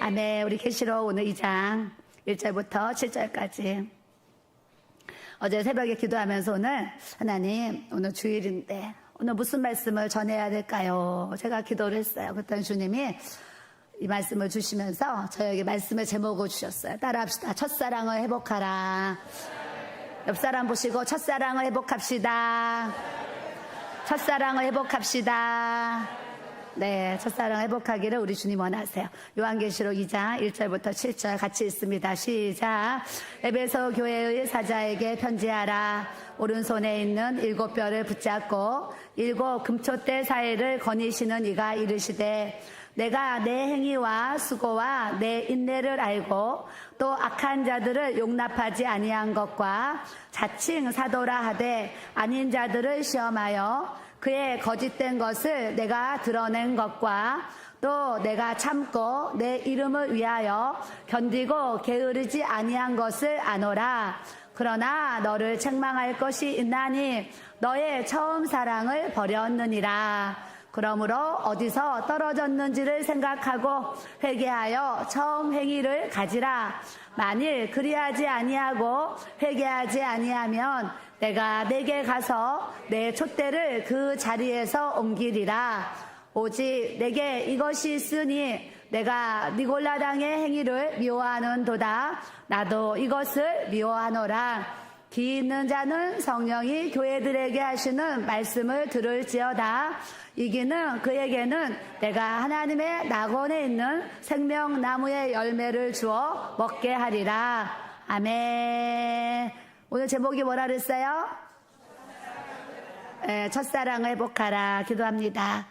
아멘. 우리 계시록 오늘 2장 1절부터 7절까지. 어제 새벽에 기도하면서 오늘 하나님 오늘 주일인데 오늘 무슨 말씀을 전해야 될까요? 제가 기도를 했어요. 그랬더니 주님이 이 말씀을 주시면서 저에게 말씀의 제목을 주셨어요. 따라합시다. 첫사랑을 회복하라. 옆 사람 보시고 첫사랑을 회복합시다. 첫사랑을 회복합시다. 네, 첫사랑 회복하기를 우리 주님 원하세요. 요한계시록 2장 1절부터 7절 같이 읽습니다. 시작. 에베소 교회의 사자에게 편지하라. 오른손에 있는 7뼈를 붙잡고 7 금촛대 사이를 거니시는 이가 이르시되 내가 내 행위와 수고와 내 인내를 알고 또 악한 자들을 용납하지 아니한 것과 자칭 사도라 하되 아닌 자들을 시험하여 그의 거짓된 것을 내가 드러낸 것과 또 내가 참고 내 이름을 위하여 견디고 게으르지 아니한 것을 아노라. 그러나 너를 책망할 것이 있나니 너의 처음 사랑을 버렸느니라. 그러므로 어디서 떨어졌는지를 생각하고 회개하여 처음 행위를 가지라. 만일 그리하지 아니하고 회개하지 아니하면 내가 내게 가서 내 촛대를 그 자리에서 옮기리라. 오직 내게 이것이 있으니 내가 니골라당의 행위를 미워하는도다. 나도 이것을 미워하노라. 기 있는 자는 성령이 교회들에게 하시는 말씀을 들을지어다. 이기는 그에게는 내가 하나님의 낙원에 있는 생명나무의 열매를 주어 먹게 하리라. 아멘. 오늘 제목이 뭐라 그랬어요? 네, 첫사랑을 회복하라. 기도합니다.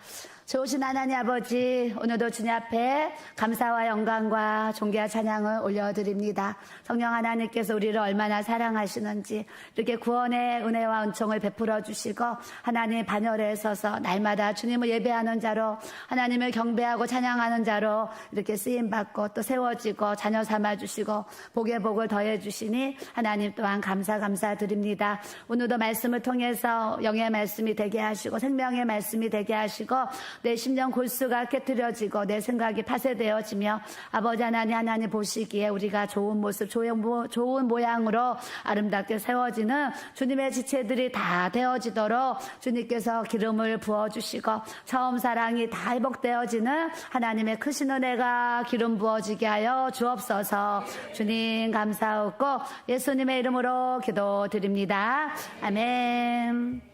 좋으신 하나님 아버지, 오늘도 주님 앞에 감사와 영광과 존귀와 찬양을 올려드립니다. 성령 하나님께서 우리를 얼마나 사랑하시는지 이렇게 구원의 은혜와 은총을 베풀어 주시고 하나님 반열에 서서 날마다 주님을 예배하는 자로 하나님을 경배하고 찬양하는 자로 이렇게 쓰임받고 또 세워지고 자녀 삼아주시고 복의 복을 더해주시니 하나님 또한 감사드립니다. 오늘도 말씀을 통해서 영의 말씀이 되게 하시고 생명의 말씀이 되게 하시고 내 심령 골수가 깨트려지고 내 생각이 파쇄되어지며 아버지 하나님 보시기에 우리가 좋은 모습 좋은 모양으로 아름답게 세워지는 주님의 지체들이 다 되어지도록 주님께서 기름을 부어주시고 처음 사랑이 다 회복되어지는 하나님의 크신 은혜가 기름 부어지게 하여 주옵소서. 주님 감사하고 예수님의 이름으로 기도드립니다. 아멘.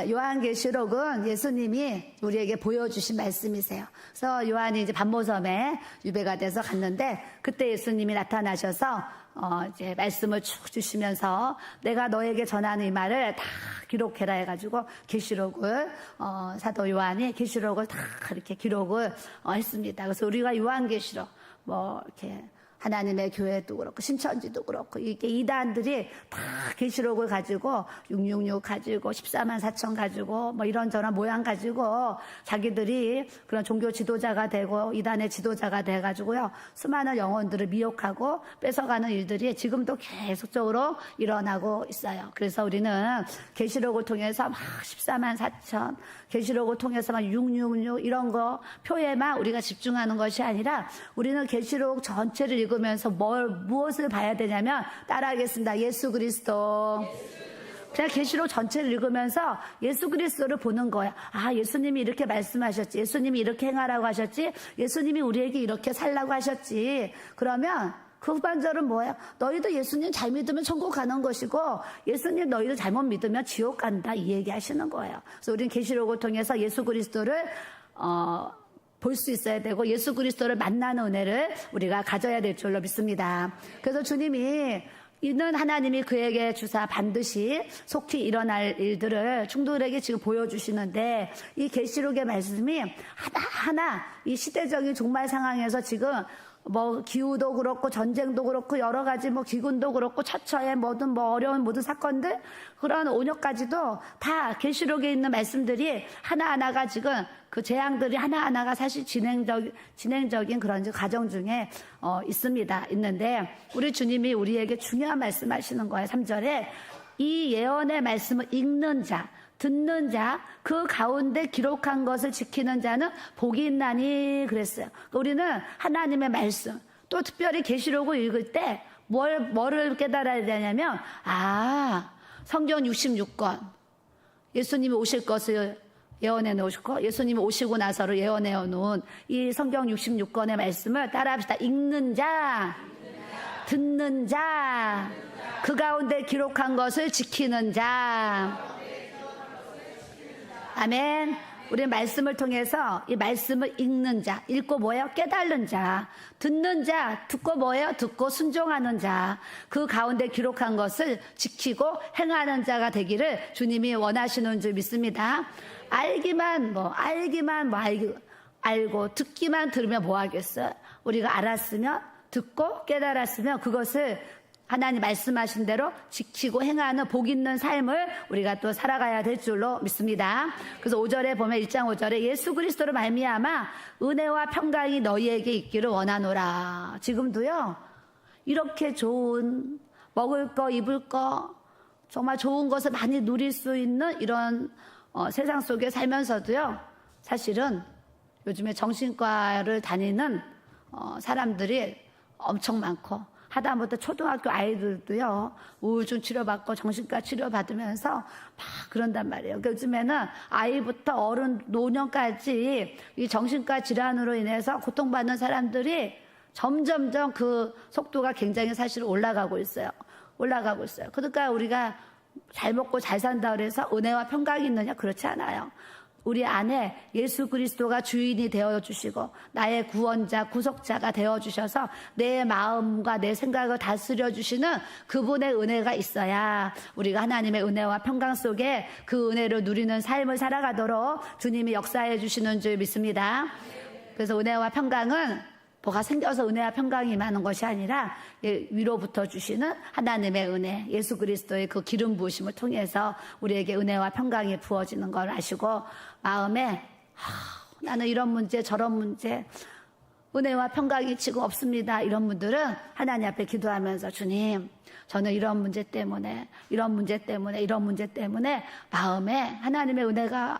요한계시록은 예수님이 우리에게 보여주신 말씀이세요. 그래서 요한이 이제 반모섬에 유배가 돼서 갔는데 그때 예수님이 나타나셔서 이제 말씀을 쭉 주시면서 내가 너에게 전하는 이 말을 다 기록해라 해가지고 계시록을 사도 요한이 계시록을 다 이렇게 기록을 했습니다. 그래서 우리가 요한계시록 이렇게 하나님의 교회도 그렇고 신천지도 그렇고 이게 이단들이 다 계시록을 가지고 666 가지고 14만 4천 가지고 이런저런 모양 가지고 자기들이 그런 종교 지도자가 되고 이단의 지도자가 돼가지고요 수많은 영혼들을 미혹하고 뺏어가는 일들이 지금도 계속적으로 일어나고 있어요. 그래서 우리는 계시록을 통해서 14만 4천 계시록을 통해서 666 이런 거 표에만 우리가 집중하는 것이 아니라 우리는 계시록 전체를 읽으면서 무엇을 봐야 되냐면 따라하겠습니다. 예수 그리스도. 그냥 계시록 전체를 읽으면서 예수 그리스도를 보는 거야. 아, 예수님이 이렇게 말씀하셨지. 예수님이 이렇게 행하라고 하셨지. 예수님이 우리에게 이렇게 살라고 하셨지. 그러면 그 후반절은 뭐예요? 너희도 예수님 잘 믿으면 천국 가는 것이고 예수님 너희도 잘못 믿으면 지옥 간다 이 얘기 하시는 거예요. 그래서 우리는 계시록을 통해서 예수 그리스도를 볼 수 있어야 되고 예수 그리스도를 만나는 은혜를 우리가 가져야 될 줄로 믿습니다. 그래서 주님이 이는 하나님이 그에게 주사 반드시 속히 일어날 일들을 충돌에게 지금 보여주시는데 이 계시록의 말씀이 하나하나 이 시대적인 종말 상황에서 지금 기후도 그렇고 전쟁도 그렇고 여러 가지 기근도 그렇고 처처에 어려운 모든 사건들 그런 온역까지도 다 계시록에 있는 말씀들이 하나하나가 지금 그 재앙들이 하나하나가 사실 진행적인 그런 과정 중에 있는데 우리 주님이 우리에게 중요한 말씀 하시는 거예요. 3절에 이 예언의 말씀을 읽는 자 듣는 자, 그 가운데 기록한 것을 지키는 자는 복이 있나니 그랬어요. 우리는 하나님의 말씀, 또 특별히 계시록을 읽을 때 뭐를 깨달아야 되냐면, 성경 66권, 예수님이 오실 것을 예언해 놓으시고 예수님이 오시고 나서를 예언해 놓은 이 성경 66권의 말씀을 따라합시다. 읽는 자, 듣는 자, 그 가운데 기록한 것을 지키는 자. 아멘. 우리 말씀을 통해서 이 말씀을 읽는 자, 읽고 뭐예요? 깨달는 자. 듣는 자, 듣고 뭐예요? 듣고 순종하는 자. 그 가운데 기록한 것을 지키고 행하는 자가 되기를 주님이 원하시는 줄 믿습니다. 알고 듣기만 들으면 뭐 하겠어요? 우리가 알았으면, 듣고 깨달았으면 그것을 하나님 말씀하신 대로 지키고 행하는 복 있는 삶을 우리가 또 살아가야 될 줄로 믿습니다. 그래서 5절에 보면 1장 5절에 예수 그리스도로 말미암아 은혜와 평강이 너희에게 있기를 원하노라. 지금도요, 이렇게 좋은 먹을 거 입을 거 정말 좋은 것을 많이 누릴 수 있는 이런 세상 속에 살면서도요, 사실은 요즘에 정신과를 다니는 사람들이 엄청 많고, 하다못해 초등학교 아이들도요, 우울증 치료받고 정신과 치료받으면서 막 그런단 말이에요. 그러니까 요즘에는 아이부터 어른, 노년까지 이 정신과 질환으로 인해서 고통받는 사람들이 점점점 그 속도가 굉장히 사실 올라가고 있어요. 그러니까 우리가 잘 먹고 잘 산다 그래서 은혜와 평강이 있느냐? 그렇지 않아요. 우리 안에 예수 그리스도가 주인이 되어주시고 나의 구원자, 구속자가 되어주셔서 내 마음과 내 생각을 다스려 주시는 그분의 은혜가 있어야 우리가 하나님의 은혜와 평강 속에 그 은혜를 누리는 삶을 살아가도록 주님이 역사해 주시는 줄 믿습니다. 그래서 은혜와 평강은 뭐가 생겨서 은혜와 평강이 임하는 것이 아니라 위로부터 주시는 하나님의 은혜, 예수 그리스도의 그 기름 부으심을 통해서 우리에게 은혜와 평강이 부어지는 걸 아시고 마음에 나는 이런 문제 저런 문제 은혜와 평강이 지금 없습니다. 이런 분들은 하나님 앞에 기도하면서 주님, 저는 이런 문제 때문에 마음에 하나님의 은혜가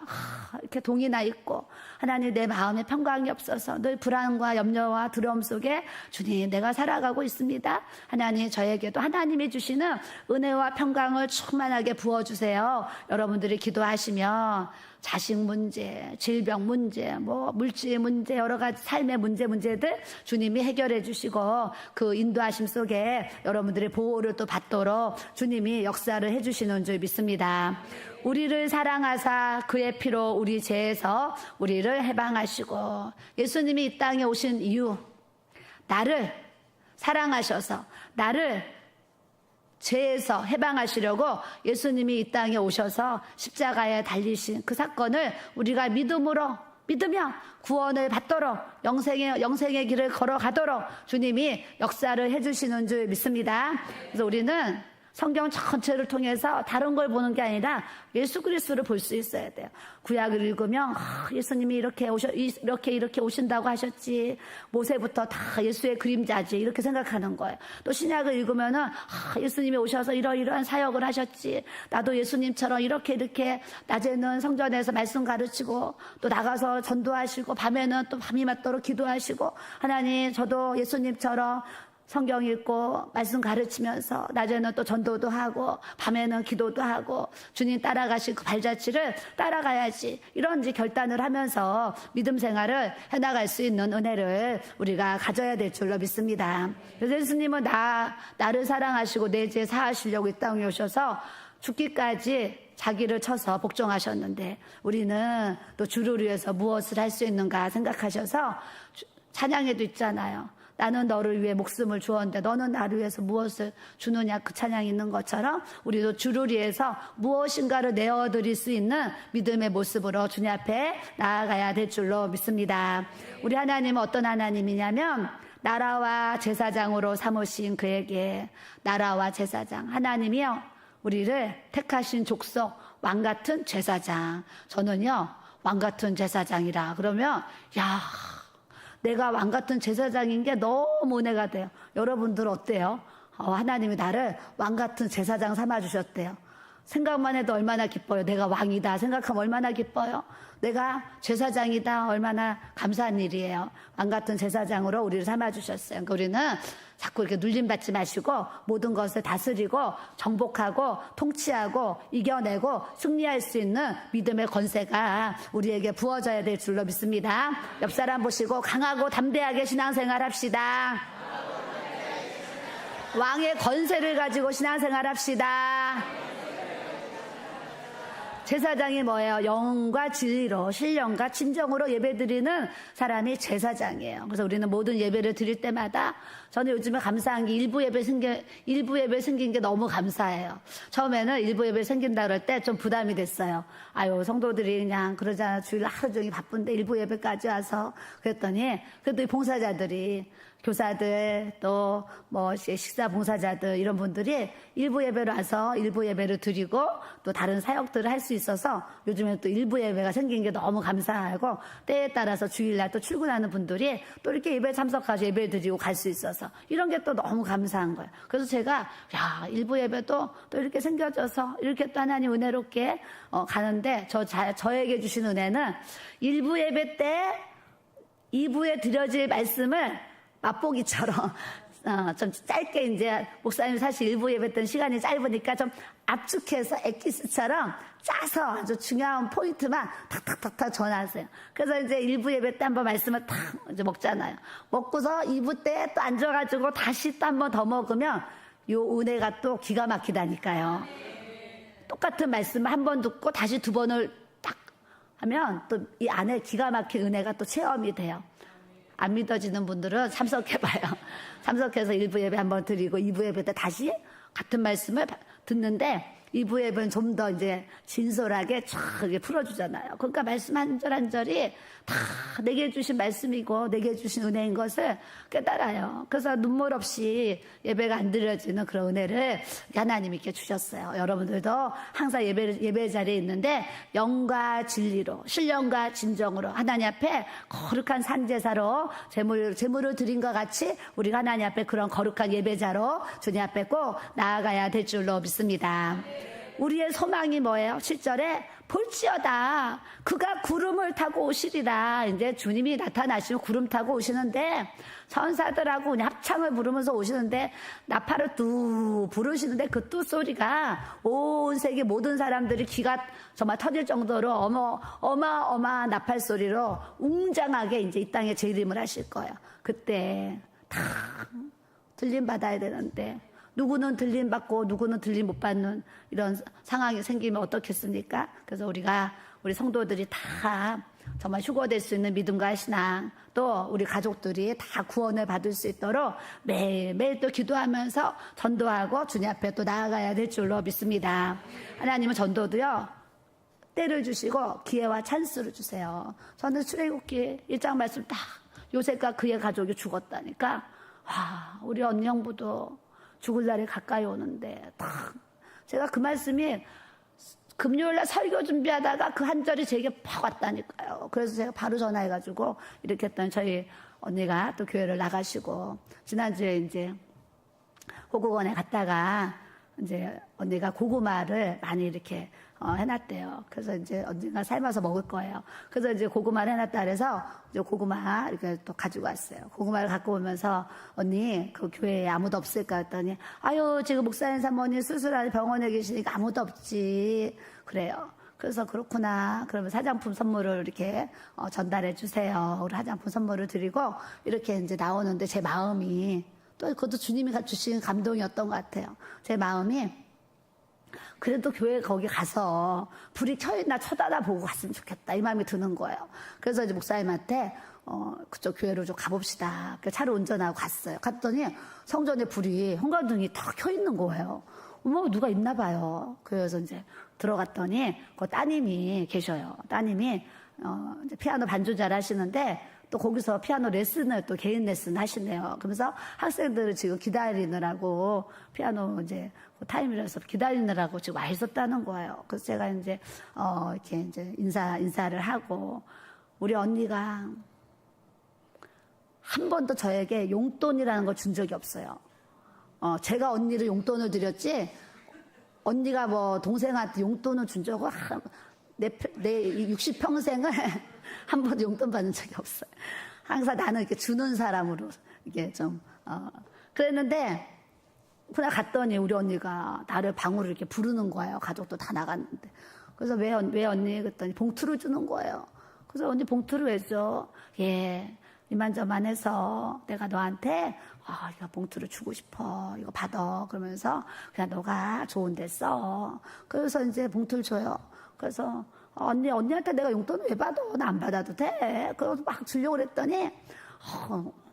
이렇게 동이 나 있고 하나님 내 마음에 평강이 없어서 늘 불안과 염려와 두려움 속에 주님 내가 살아가고 있습니다. 하나님 저에게도 하나님이 주시는 은혜와 평강을 충만하게 부어주세요. 여러분들이 기도하시면 자식 문제, 질병 문제, 물질 문제, 여러 가지 삶의 문제들 주님이 해결해 주시고 그 인도하심 속에 여러분들의 보호를 또 받도록 주님이 역사를 해 주시는 줄 믿습니다. 우리를 사랑하사 그의 피로 우리 죄에서 우리를 해방하시고 예수님이 이 땅에 오신 이유, 나를 사랑하셔서 나를 죄에서 해방하시려고 예수님이 이 땅에 오셔서 십자가에 달리신 그 사건을 우리가 믿으며 구원을 받도록 영생의 길을 걸어가도록 주님이 역사를 해주시는 줄 믿습니다. 그래서 우리는 성경 전체를 통해서 다른 걸 보는 게 아니라 예수 그리스도를 볼 수 있어야 돼요. 구약을 읽으면 예수님이 이렇게 오신다고 하셨지, 모세부터 다 예수의 그림자지 이렇게 생각하는 거예요. 또 신약을 읽으면은 예수님이 오셔서 이러이러한 사역을 하셨지, 나도 예수님처럼 이렇게 낮에는 성전에서 말씀 가르치고 또 나가서 전도하시고 밤에는 또 밤이 맞도록 기도하시고, 하나님 저도 예수님처럼 성경 읽고 말씀 가르치면서 낮에는 또 전도도 하고 밤에는 기도도 하고 주님 따라가신 그 발자취를 따라가야지, 이런 이제 결단을 하면서 믿음 생활을 해나갈 수 있는 은혜를 우리가 가져야 될 줄로 믿습니다. 그래서 예수님은 나를 사랑하시고 내 죄 사하시려고 이 땅에 오셔서 죽기까지 자기를 쳐서 복종하셨는데 우리는 또 주를 위해서 무엇을 할 수 있는가 생각하셔서 찬양에도 있잖아요. 나는 너를 위해 목숨을 주었는데 너는 나를 위해서 무엇을 주느냐, 그 찬양이 있는 것처럼 우리도 주를 위해서 무엇인가를 내어드릴 수 있는 믿음의 모습으로 주님 앞에 나아가야 될 줄로 믿습니다. 우리 하나님은 어떤 하나님이냐면 나라와 제사장으로 삼으신 그에게, 나라와 제사장, 하나님이요 우리를 택하신 족속 왕같은 제사장. 저는요 왕같은 제사장이라 그러면 내가 왕같은 제사장인 게 너무 은혜가 돼요. 여러분들 어때요? 하나님이 나를 왕같은 제사장 삼아주셨대요. 생각만 해도 얼마나 기뻐요. 내가 왕이다 생각하면 얼마나 기뻐요. 내가 제사장이다 얼마나 감사한 일이에요. 왕 같은 제사장으로 우리를 삼아주셨어요. 그러니까 우리는 자꾸 이렇게 눌림받지 마시고 모든 것을 다스리고 정복하고 통치하고 이겨내고 승리할 수 있는 믿음의 권세가 우리에게 부어져야 될 줄로 믿습니다. 옆 사람 보시고 강하고 담대하게 신앙생활 합시다. 왕의 권세를 가지고 신앙생활 합시다. 제사장이 뭐예요? 영과 진리로 신령과 진정으로 예배드리는 사람이 제사장이에요. 그래서 우리는 모든 예배를 드릴 때마다 저는 요즘에 감사한 게 일부 예배 생긴 게 너무 감사해요. 처음에는 일부 예배 생긴다 그럴 때 좀 부담이 됐어요. 아유 성도들이 그냥 그러잖아. 주일 하루 종일 바쁜데 일부 예배까지 와서 그랬더니 그래도 이 봉사자들이 교사들 또 뭐 식사 봉사자들 이런 분들이 일부 예배로 와서 일부 예배를 드리고 또 다른 사역들을 할 수 있어서 요즘에 또 일부 예배가 생긴 게 너무 감사하고 때에 따라서 주일날 또 출근하는 분들이 또 이렇게 예배 참석하셔서 예배 드리고 갈 수 있어서 이런 게 또 너무 감사한 거예요. 그래서 제가 야 일부 예배도 또 이렇게 생겨져서 이렇게 또 하나님 은혜롭게 가는데 저에게 주신 은혜는 일부 예배 때 2부에 드려질 말씀을 맛보기처럼 좀 짧게 이제 목사님 사실 일부 예배 때는 시간이 짧으니까 좀 압축해서 엑기스처럼 짜서 아주 중요한 포인트만 탁탁탁탁 전하세요. 그래서 이제 일부 예배 때 한번 말씀을 탁 이제 먹잖아요. 먹고서 2부 때 또 앉아가지고 다시 또 한 번 더 먹으면 요 은혜가 또 기가 막히다니까요. 똑같은 말씀을 한 번 듣고 다시 2번을 딱 하면 또 이 안에 기가 막힌 은혜가 또 체험이 돼요. 안 믿어지는 분들은 참석해봐요. 참석해서 1부 예배 한번 드리고 2부 예배 때 다시 같은 말씀을 듣는데 2부 예배는 좀 더 이제 진솔하게 쫙 풀어주잖아요. 그러니까 말씀 한 절 한 절이 다 내게 주신 말씀이고 내게 주신 은혜인 것을 깨달아요. 그래서 눈물 없이 예배가 안 드려지는 그런 은혜를 하나님이 이렇게 주셨어요. 여러분들도 항상 예배 자리에 있는데 영과 진리로 신령과 진정으로 하나님 앞에 거룩한 산제사로 제물을 드린 것 같이 우리가 하나님 앞에 그런 거룩한 예배자로 주님 앞에 꼭 나아가야 될 줄로 믿습니다. 우리의 소망이 뭐예요? 7절에 볼지어다 그가 구름을 타고 오시리라. 이제 주님이 나타나시면 구름 타고 오시는데 천사들하고 그냥 합창을 부르면서 오시는데 나팔을 뚜 부르시는데 그 뚜 소리가 온 세계 모든 사람들이 귀가 정말 터질 정도로 어마어마한 나팔 소리로 웅장하게 이제 이 땅에 재림을 하실 거예요. 그때 다 들림 받아야 되는데 누구는 들림 받고 누구는 들림 못 받는 이런 상황이 생기면 어떻겠습니까? 그래서 우리 성도들이 다 정말 휴거될 수 있는 믿음과 신앙 또 우리 가족들이 다 구원을 받을 수 있도록 매일매일 또 기도하면서 전도하고 주님 앞에 또 나아가야 될 줄로 믿습니다. 하나님은 전도도요 때를 주시고 기회와 찬스를 주세요. 저는 출애굽기 1장 말씀 딱 요셉과 그의 가족이 죽었다니까 와 우리 언니 형부도 죽을 날이 가까이 오는데 딱 제가 그 말씀이 금요일날 설교 준비하다가 그 한 절이 제게 팍 왔다니까요. 그래서 제가 바로 전화해가지고 이렇게 했더니 저희 언니가 또 교회를 나가시고 지난주에 이제 호국원에 갔다가 이제 언니가 고구마를 많이 이렇게 해놨대요. 그래서 이제 언젠가 삶아서 먹을 거예요. 그래서 이제 고구마를 해놨다 그래서 이제 고구마 이렇게 또 가지고 왔어요. 고구마를 갖고 오면서 언니 그 교회에 아무도 없을까 했더니 아유 지금 목사님 사모님 수술하는 병원에 계시니까 아무도 없지 그래요. 그래서 그렇구나. 그러면 화장품 선물을 이렇게 전달해 주세요. 우리 화장품 선물을 드리고 이렇게 이제 나오는데 제 마음이 또 그것도 주님이 주신 감동이었던 것 같아요. 제 마음이 그래도 교회 거기 가서 불이 켜있나 쳐다보고 갔으면 좋겠다 이 마음이 드는 거예요. 그래서 이제 목사님한테 그쪽 교회로 좀 가봅시다. 차를 운전하고 갔어요. 갔더니 성전에 불이 형광등이 다 켜있는 거예요. 어머 누가 있나 봐요. 그래서 이제 들어갔더니 그 따님이 계셔요. 따님이 이제 피아노 반주자를 하시는데 또 거기서 피아노 레슨을 또 개인 레슨 하시네요. 그러면서 학생들을 지금 기다리느라고 피아노 이제 타임이라서 기다리느라고 지금 와 있었다는 거예요. 그래서 제가 이제 이렇게 이제 인사를 하고 우리 언니가 한 번도 저에게 용돈이라는 걸 준 적이 없어요. 제가 언니를 용돈을 드렸지 언니가 뭐 동생한테 용돈을 준 적은 내 60평생을 한 번도 용돈 받은 적이 없어요. 항상 나는 이렇게 주는 사람으로 이게 좀 그랬는데 그날 갔더니 우리 언니가 나를 방으로 이렇게 부르는 거예요. 가족도 다 나갔는데. 그래서 왜 언니? 그랬더니 봉투를 주는 거예요. 그래서 언니 봉투를 왜 줘? 예, 이만저만해서 내가 너한테 이거 봉투를 주고 싶어. 이거 받아. 그러면서 그냥 너가 좋은 데 써. 그래서 이제 봉투를 줘요. 그래서 언니한테 내가 용돈을 왜 받아? 나 안 받아도 돼. 그래서 막 주려고 그랬더니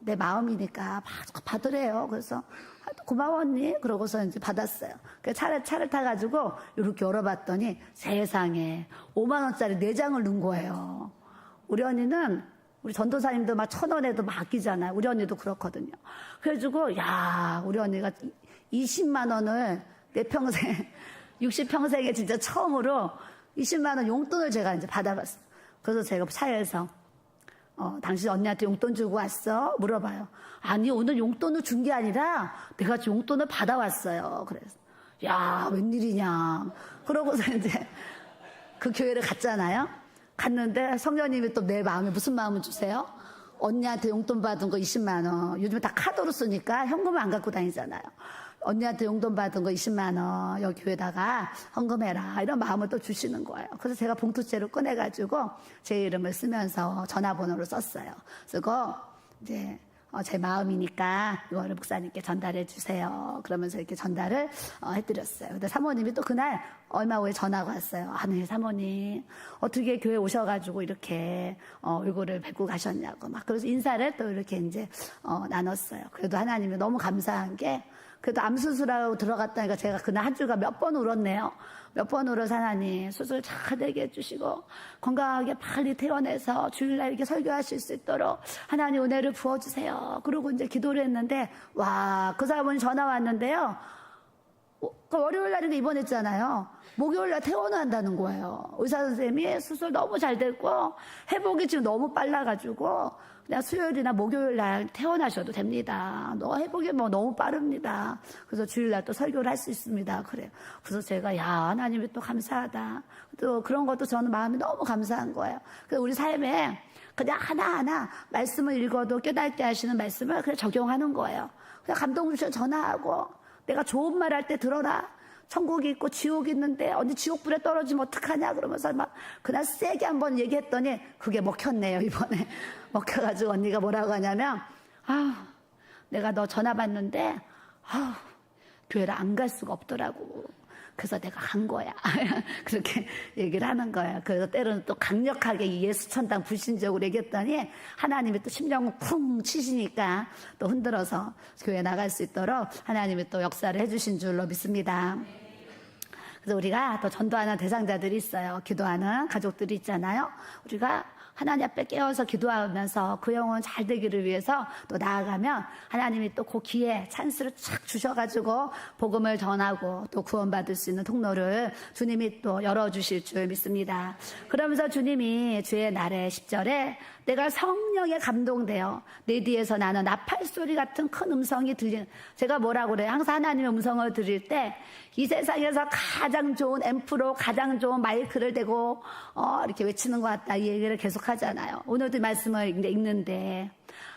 내 마음이니까 막 받으래요. 그래서 고마워 언니. 그러고서 이제 받았어요. 차를 타가지고 이렇게 열어봤더니 세상에 5만 원짜리 4장을 넣은 거예요. 우리 언니는 우리 전도사님도 막 1,000원에도 막 아끼잖아요. 우리 언니도 그렇거든요. 그래가지고 우리 언니가 20만 원을 내 평생 60평생에 진짜 처음으로 20만 원 용돈을 제가 이제 받아봤어요. 그래서 제가 차에서 당신 언니한테 용돈 주고 왔어? 물어봐요. 아니, 오늘 용돈을 준 게 아니라 내가 용돈을 받아왔어요. 그래서 웬일이냐. 그러고서 이제 그 교회를 갔잖아요. 갔는데 성령님이 또 내 마음에 무슨 마음을 주세요? 언니한테 용돈 받은 거 20만 원. 요즘 다 카드로 쓰니까 현금을 안 갖고 다니잖아요. 언니한테 용돈 받은 거 20만 원 여기 교회다가 헌금해라. 이런 마음을 또 주시는 거예요. 그래서 제가 봉투째를 꺼내가지고 제 이름을 쓰면서 전화번호를 썼어요. 쓰고 이제 제 마음이니까 이거를 목사님께 전달해 주세요. 그러면서 이렇게 전달을 해드렸어요. 근데 사모님이 또 그날 얼마 후에 전화가 왔어요. 네, 사모님 어떻게 교회 오셔가지고 이렇게 얼굴을 뵙고 가셨냐고 막 그래서 인사를 또 이렇게 이제 나눴어요. 그래도 하나님이 너무 감사한 게 그래도 암 수술하고 들어갔다니까 제가 그날 한 주가 몇 번 울었네요. 몇 번 울어서 하나님 수술 잘 되게 해주시고 건강하게 빨리 퇴원해서 주일날 이렇게 설교하실 수 있도록 하나님 은혜를 부어주세요. 그러고 이제 기도를 했는데 그 사람은 전화 왔는데요. 그 월요일날인데 입원했잖아요. 목요일날 퇴원을 한다는 거예요. 의사 선생님이 수술 너무 잘 됐고 회복이 지금 너무 빨라가지고 그냥 수요일이나 목요일날 퇴원하셔도 됩니다. 회복이 너무 빠릅니다. 그래서 주일날 또 설교를 할 수 있습니다. 그래요. 그래서 제가 하나님이 또 감사하다. 또 그런 것도 저는 마음이 너무 감사한 거예요. 그래서 우리 삶에 그냥 하나하나 말씀을 읽어도 깨닫게 하시는 말씀을 그냥 적용하는 거예요. 그냥 감동 주셔 전화하고 내가 좋은 말 할 때 들어라. 천국이 있고 지옥이 있는데 언니 지옥불에 떨어지면 어떡하냐 그러면서 막 그날 세게 한번 얘기했더니 그게 먹혔네요. 이번에 먹혀가지고 언니가 뭐라고 하냐면 내가 너 전화 받는데 교회를 안 갈 수가 없더라고. 그래서 내가 간 거야. 그렇게 얘기를 하는 거예요. 그래서 때로는 또 강력하게 예수 천당 불신적으로 얘기했더니 하나님이 또 심령을 쿵 치시니까 또 흔들어서 교회 나갈 수 있도록 하나님이 또 역사를 해주신 줄로 믿습니다. 그래서 우리가 또 전도하는 대상자들이 있어요. 기도하는 가족들이 있잖아요. 우리가 하나님 앞에 깨어서 기도하면서 그 영혼 잘 되기를 위해서 또 나아가면 하나님이 또 그 기회 찬스를 착 주셔가지고 복음을 전하고 또 구원받을 수 있는 통로를 주님이 또 열어주실 줄 믿습니다. 그러면서 주님이 주의 날에 10절에 내가 성령에 감동되어 내 뒤에서 나는 나팔소리 같은 큰 음성이 들리는 제가 뭐라고 그래요? 항상 하나님의 음성을 들을 때 이 세상에서 가장 좋은 앰프로 가장 좋은 마이크를 대고 이렇게 외치는 것 같다 이 얘기를 계속 하잖아요. 오늘도 말씀을 읽는데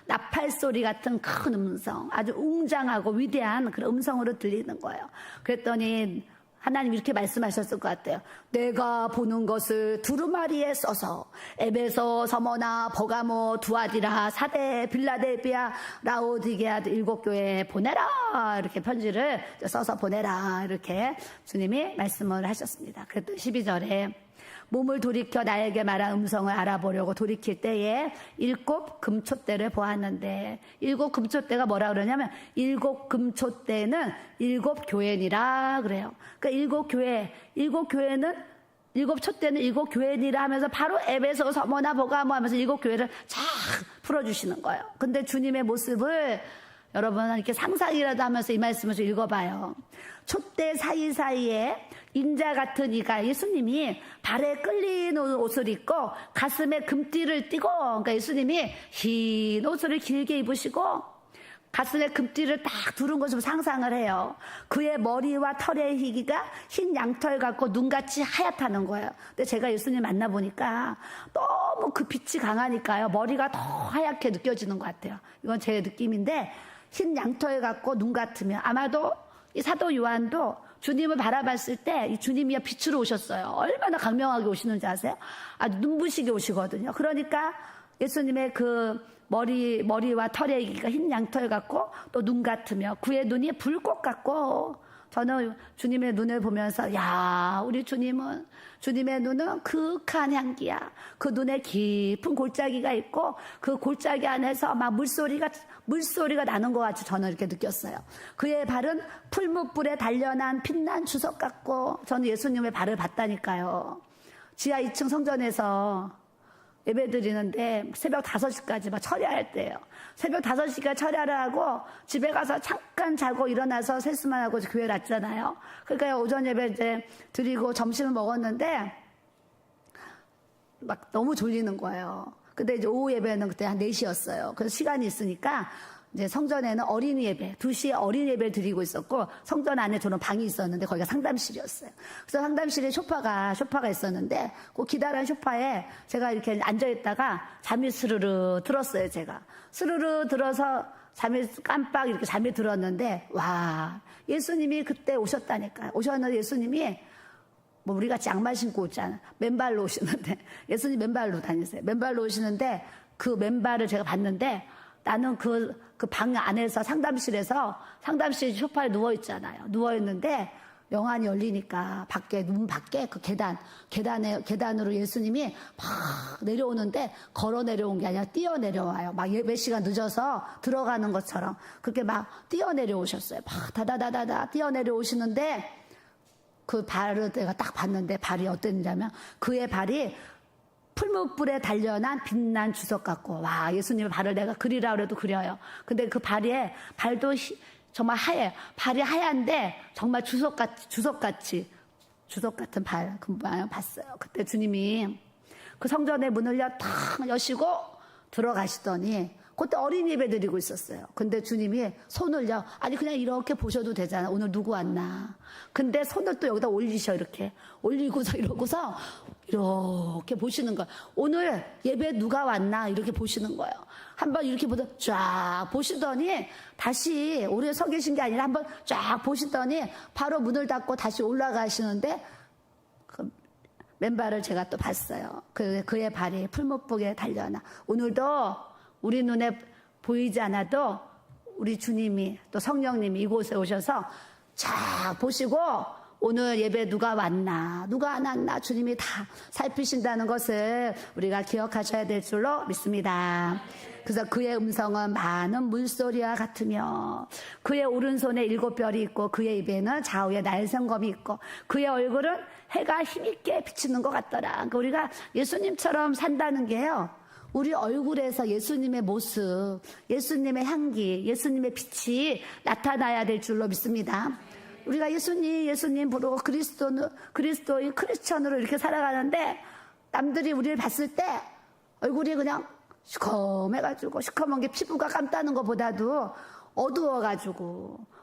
나팔소리 같은 큰 음성 아주 웅장하고 위대한 그런 음성으로 들리는 거예요. 그랬더니 하나님 이렇게 말씀하셨을 것 같아요. 내가 보는 것을 두루마리에 써서 에베소, 서머나, 버가모, 두아디라, 사대, 빌라델비아, 라오디게아 7교회에 보내라. 이렇게 편지를 써서 보내라. 이렇게 주님이 말씀을 하셨습니다. 그랬더니 12절에 몸을 돌이켜 나에게 말한 음성을 알아보려고 돌이킬 때에 7 금초대를 보았는데 7 금초대가 뭐라 그러냐면 7 금초대는 7 교회니라 그래요. 그러니까 7 교회는 7 촛대는 7 교회니라 하면서 바로 에베소, 서머나, 버가모 하면서 7 교회를 쫙 풀어주시는 거예요. 근데 주님의 모습을 여러분 이렇게 상상이라도 하면서 이 말씀을 좀 읽어봐요. 촛대 사이사이에 인자 같은 이가 예수님이 발에 끌린 옷을 입고 가슴에 금띠를 띠고 그러니까 예수님이 흰 옷을 길게 입으시고 가슴에 금띠를 딱 두른 것을 상상을 해요. 그의 머리와 털의 희기가 흰 양털 같고 눈같이 하얗다는 거예요. 근데 제가 예수님 만나보니까 너무 그 빛이 강하니까요. 머리가 더 하얗게 느껴지는 것 같아요. 이건 제 느낌인데 흰 양털 같고 눈 같으면 아마도 이 사도 요한도 주님을 바라봤을 때 이 주님이 빛으로 오셨어요. 얼마나 강명하게 오시는지 아세요? 아주 눈부시게 오시거든요. 그러니까 예수님의 그 머리와 털의 기가 흰 양털 같고 또 눈 같으며 그의 눈이 불꽃 같고 저는 주님의 눈을 보면서 야 우리 주님은 주님의 눈은 그윽한 향기야. 그 눈에 깊은 골짜기가 있고 그 골짜기 안에서 막 물소리가 나는 것 같이 저는 이렇게 느꼈어요. 그의 발은 풀무불에 단련한 빛난 주석 같고 저는 예수님의 발을 봤다니까요. 지하 2층 성전에서 예배 드리는데 새벽 5시까지 막 철야할 때예요. 새벽 5시까지 철야를 하고 집에 가서 잠깐 자고 일어나서 세수만 하고 교회 갔잖아요. 그러니까 오전 예배 이제 드리고 점심을 먹었는데 막 너무 졸리는 거예요. 근데 이제 오후 예배는 그때 한 4시였어요. 그래서 시간이 있으니까 이제 성전에는 어린이 예배, 2시에 어린이 예배를 드리고 있었고 성전 안에 저는 방이 있었는데 거기가 상담실이었어요. 그래서 상담실에 소파가 있었는데 그 기다란 소파에 제가 이렇게 앉아있다가 잠이 스르르 들었어요. 제가 스르르 들어서 깜빡 이렇게 잠이 들었는데 와 예수님이 그때 오셨다니까요. 오셨는데 예수님이 뭐 우리 같이 양말 신고 오잖아. 맨발로 오시는데 예수님 맨발로 다니세요. 맨발로 오시는데 그 맨발을 제가 봤는데 나는 그 방 안에서 상담실 소파에 누워있잖아요. 누워있는데 영안이 열리니까 문 밖에 그 계단으로 예수님이 막 내려오는데 걸어 내려온 게 아니라 뛰어 내려와요. 막 예배 시간 늦어서 들어가는 것처럼 그렇게 막 뛰어 내려오셨어요. 막 다다다다다 뛰어 내려오시는데 그 발을 내가 딱 봤는데 발이 어땠냐면 그의 발이 풀무불에 단련한 빛난 주석 같고 와 예수님의 발을 내가 그리라 그래도 그려요. 근데 그 발도 정말 하얘. 발이 하얀데 정말 주석 같은 발 그 모양 봤어요. 그때 주님이 그 성전의 문을 탁 여시고 들어가시더니 그때 어린이 예배 드리고 있었어요. 근데 주님이 손을요. 아니 그냥 이렇게 보셔도 되잖아. 오늘 누구 왔나. 근데 손을 또 여기다 이렇게 올리고서 이렇게 보시는 거예요. 오늘 예배 누가 왔나 이렇게 보시는 거예요. 한번 이렇게 쫙 보시더니 다시 오래 서 계신 게 아니라 한번 쫙 보시더니 바로 문을 닫고 다시 올라가시는데 그 맨발을 제가 또 봤어요. 그의 발이 풀무불에 달려나. 오늘도 우리 눈에 보이지 않아도 우리 주님이 또 성령님이 이곳에 오셔서 쫙 보시고 오늘 예배 누가 왔나 누가 안 왔나 주님이 다 살피신다는 것을 우리가 기억하셔야 될 줄로 믿습니다. 그래서 그의 음성은 많은 물소리와 같으며 그의 오른손에 7별이 있고 그의 입에는 좌우에 날성검이 있고 그의 얼굴은 해가 힘있게 비치는 것 같더라. 그러니까 우리가 예수님처럼 산다는 게요. 우리 얼굴에서 예수님의 모습, 예수님의 향기, 예수님의 빛이 나타나야 될 줄로 믿습니다. 우리가 예수님 부르고 그리스도인 크리스천으로 이렇게 살아가는데 남들이 우리를 봤을 때 얼굴이 그냥 시커매가지고 시커먼 게 피부가 감다는 것보다도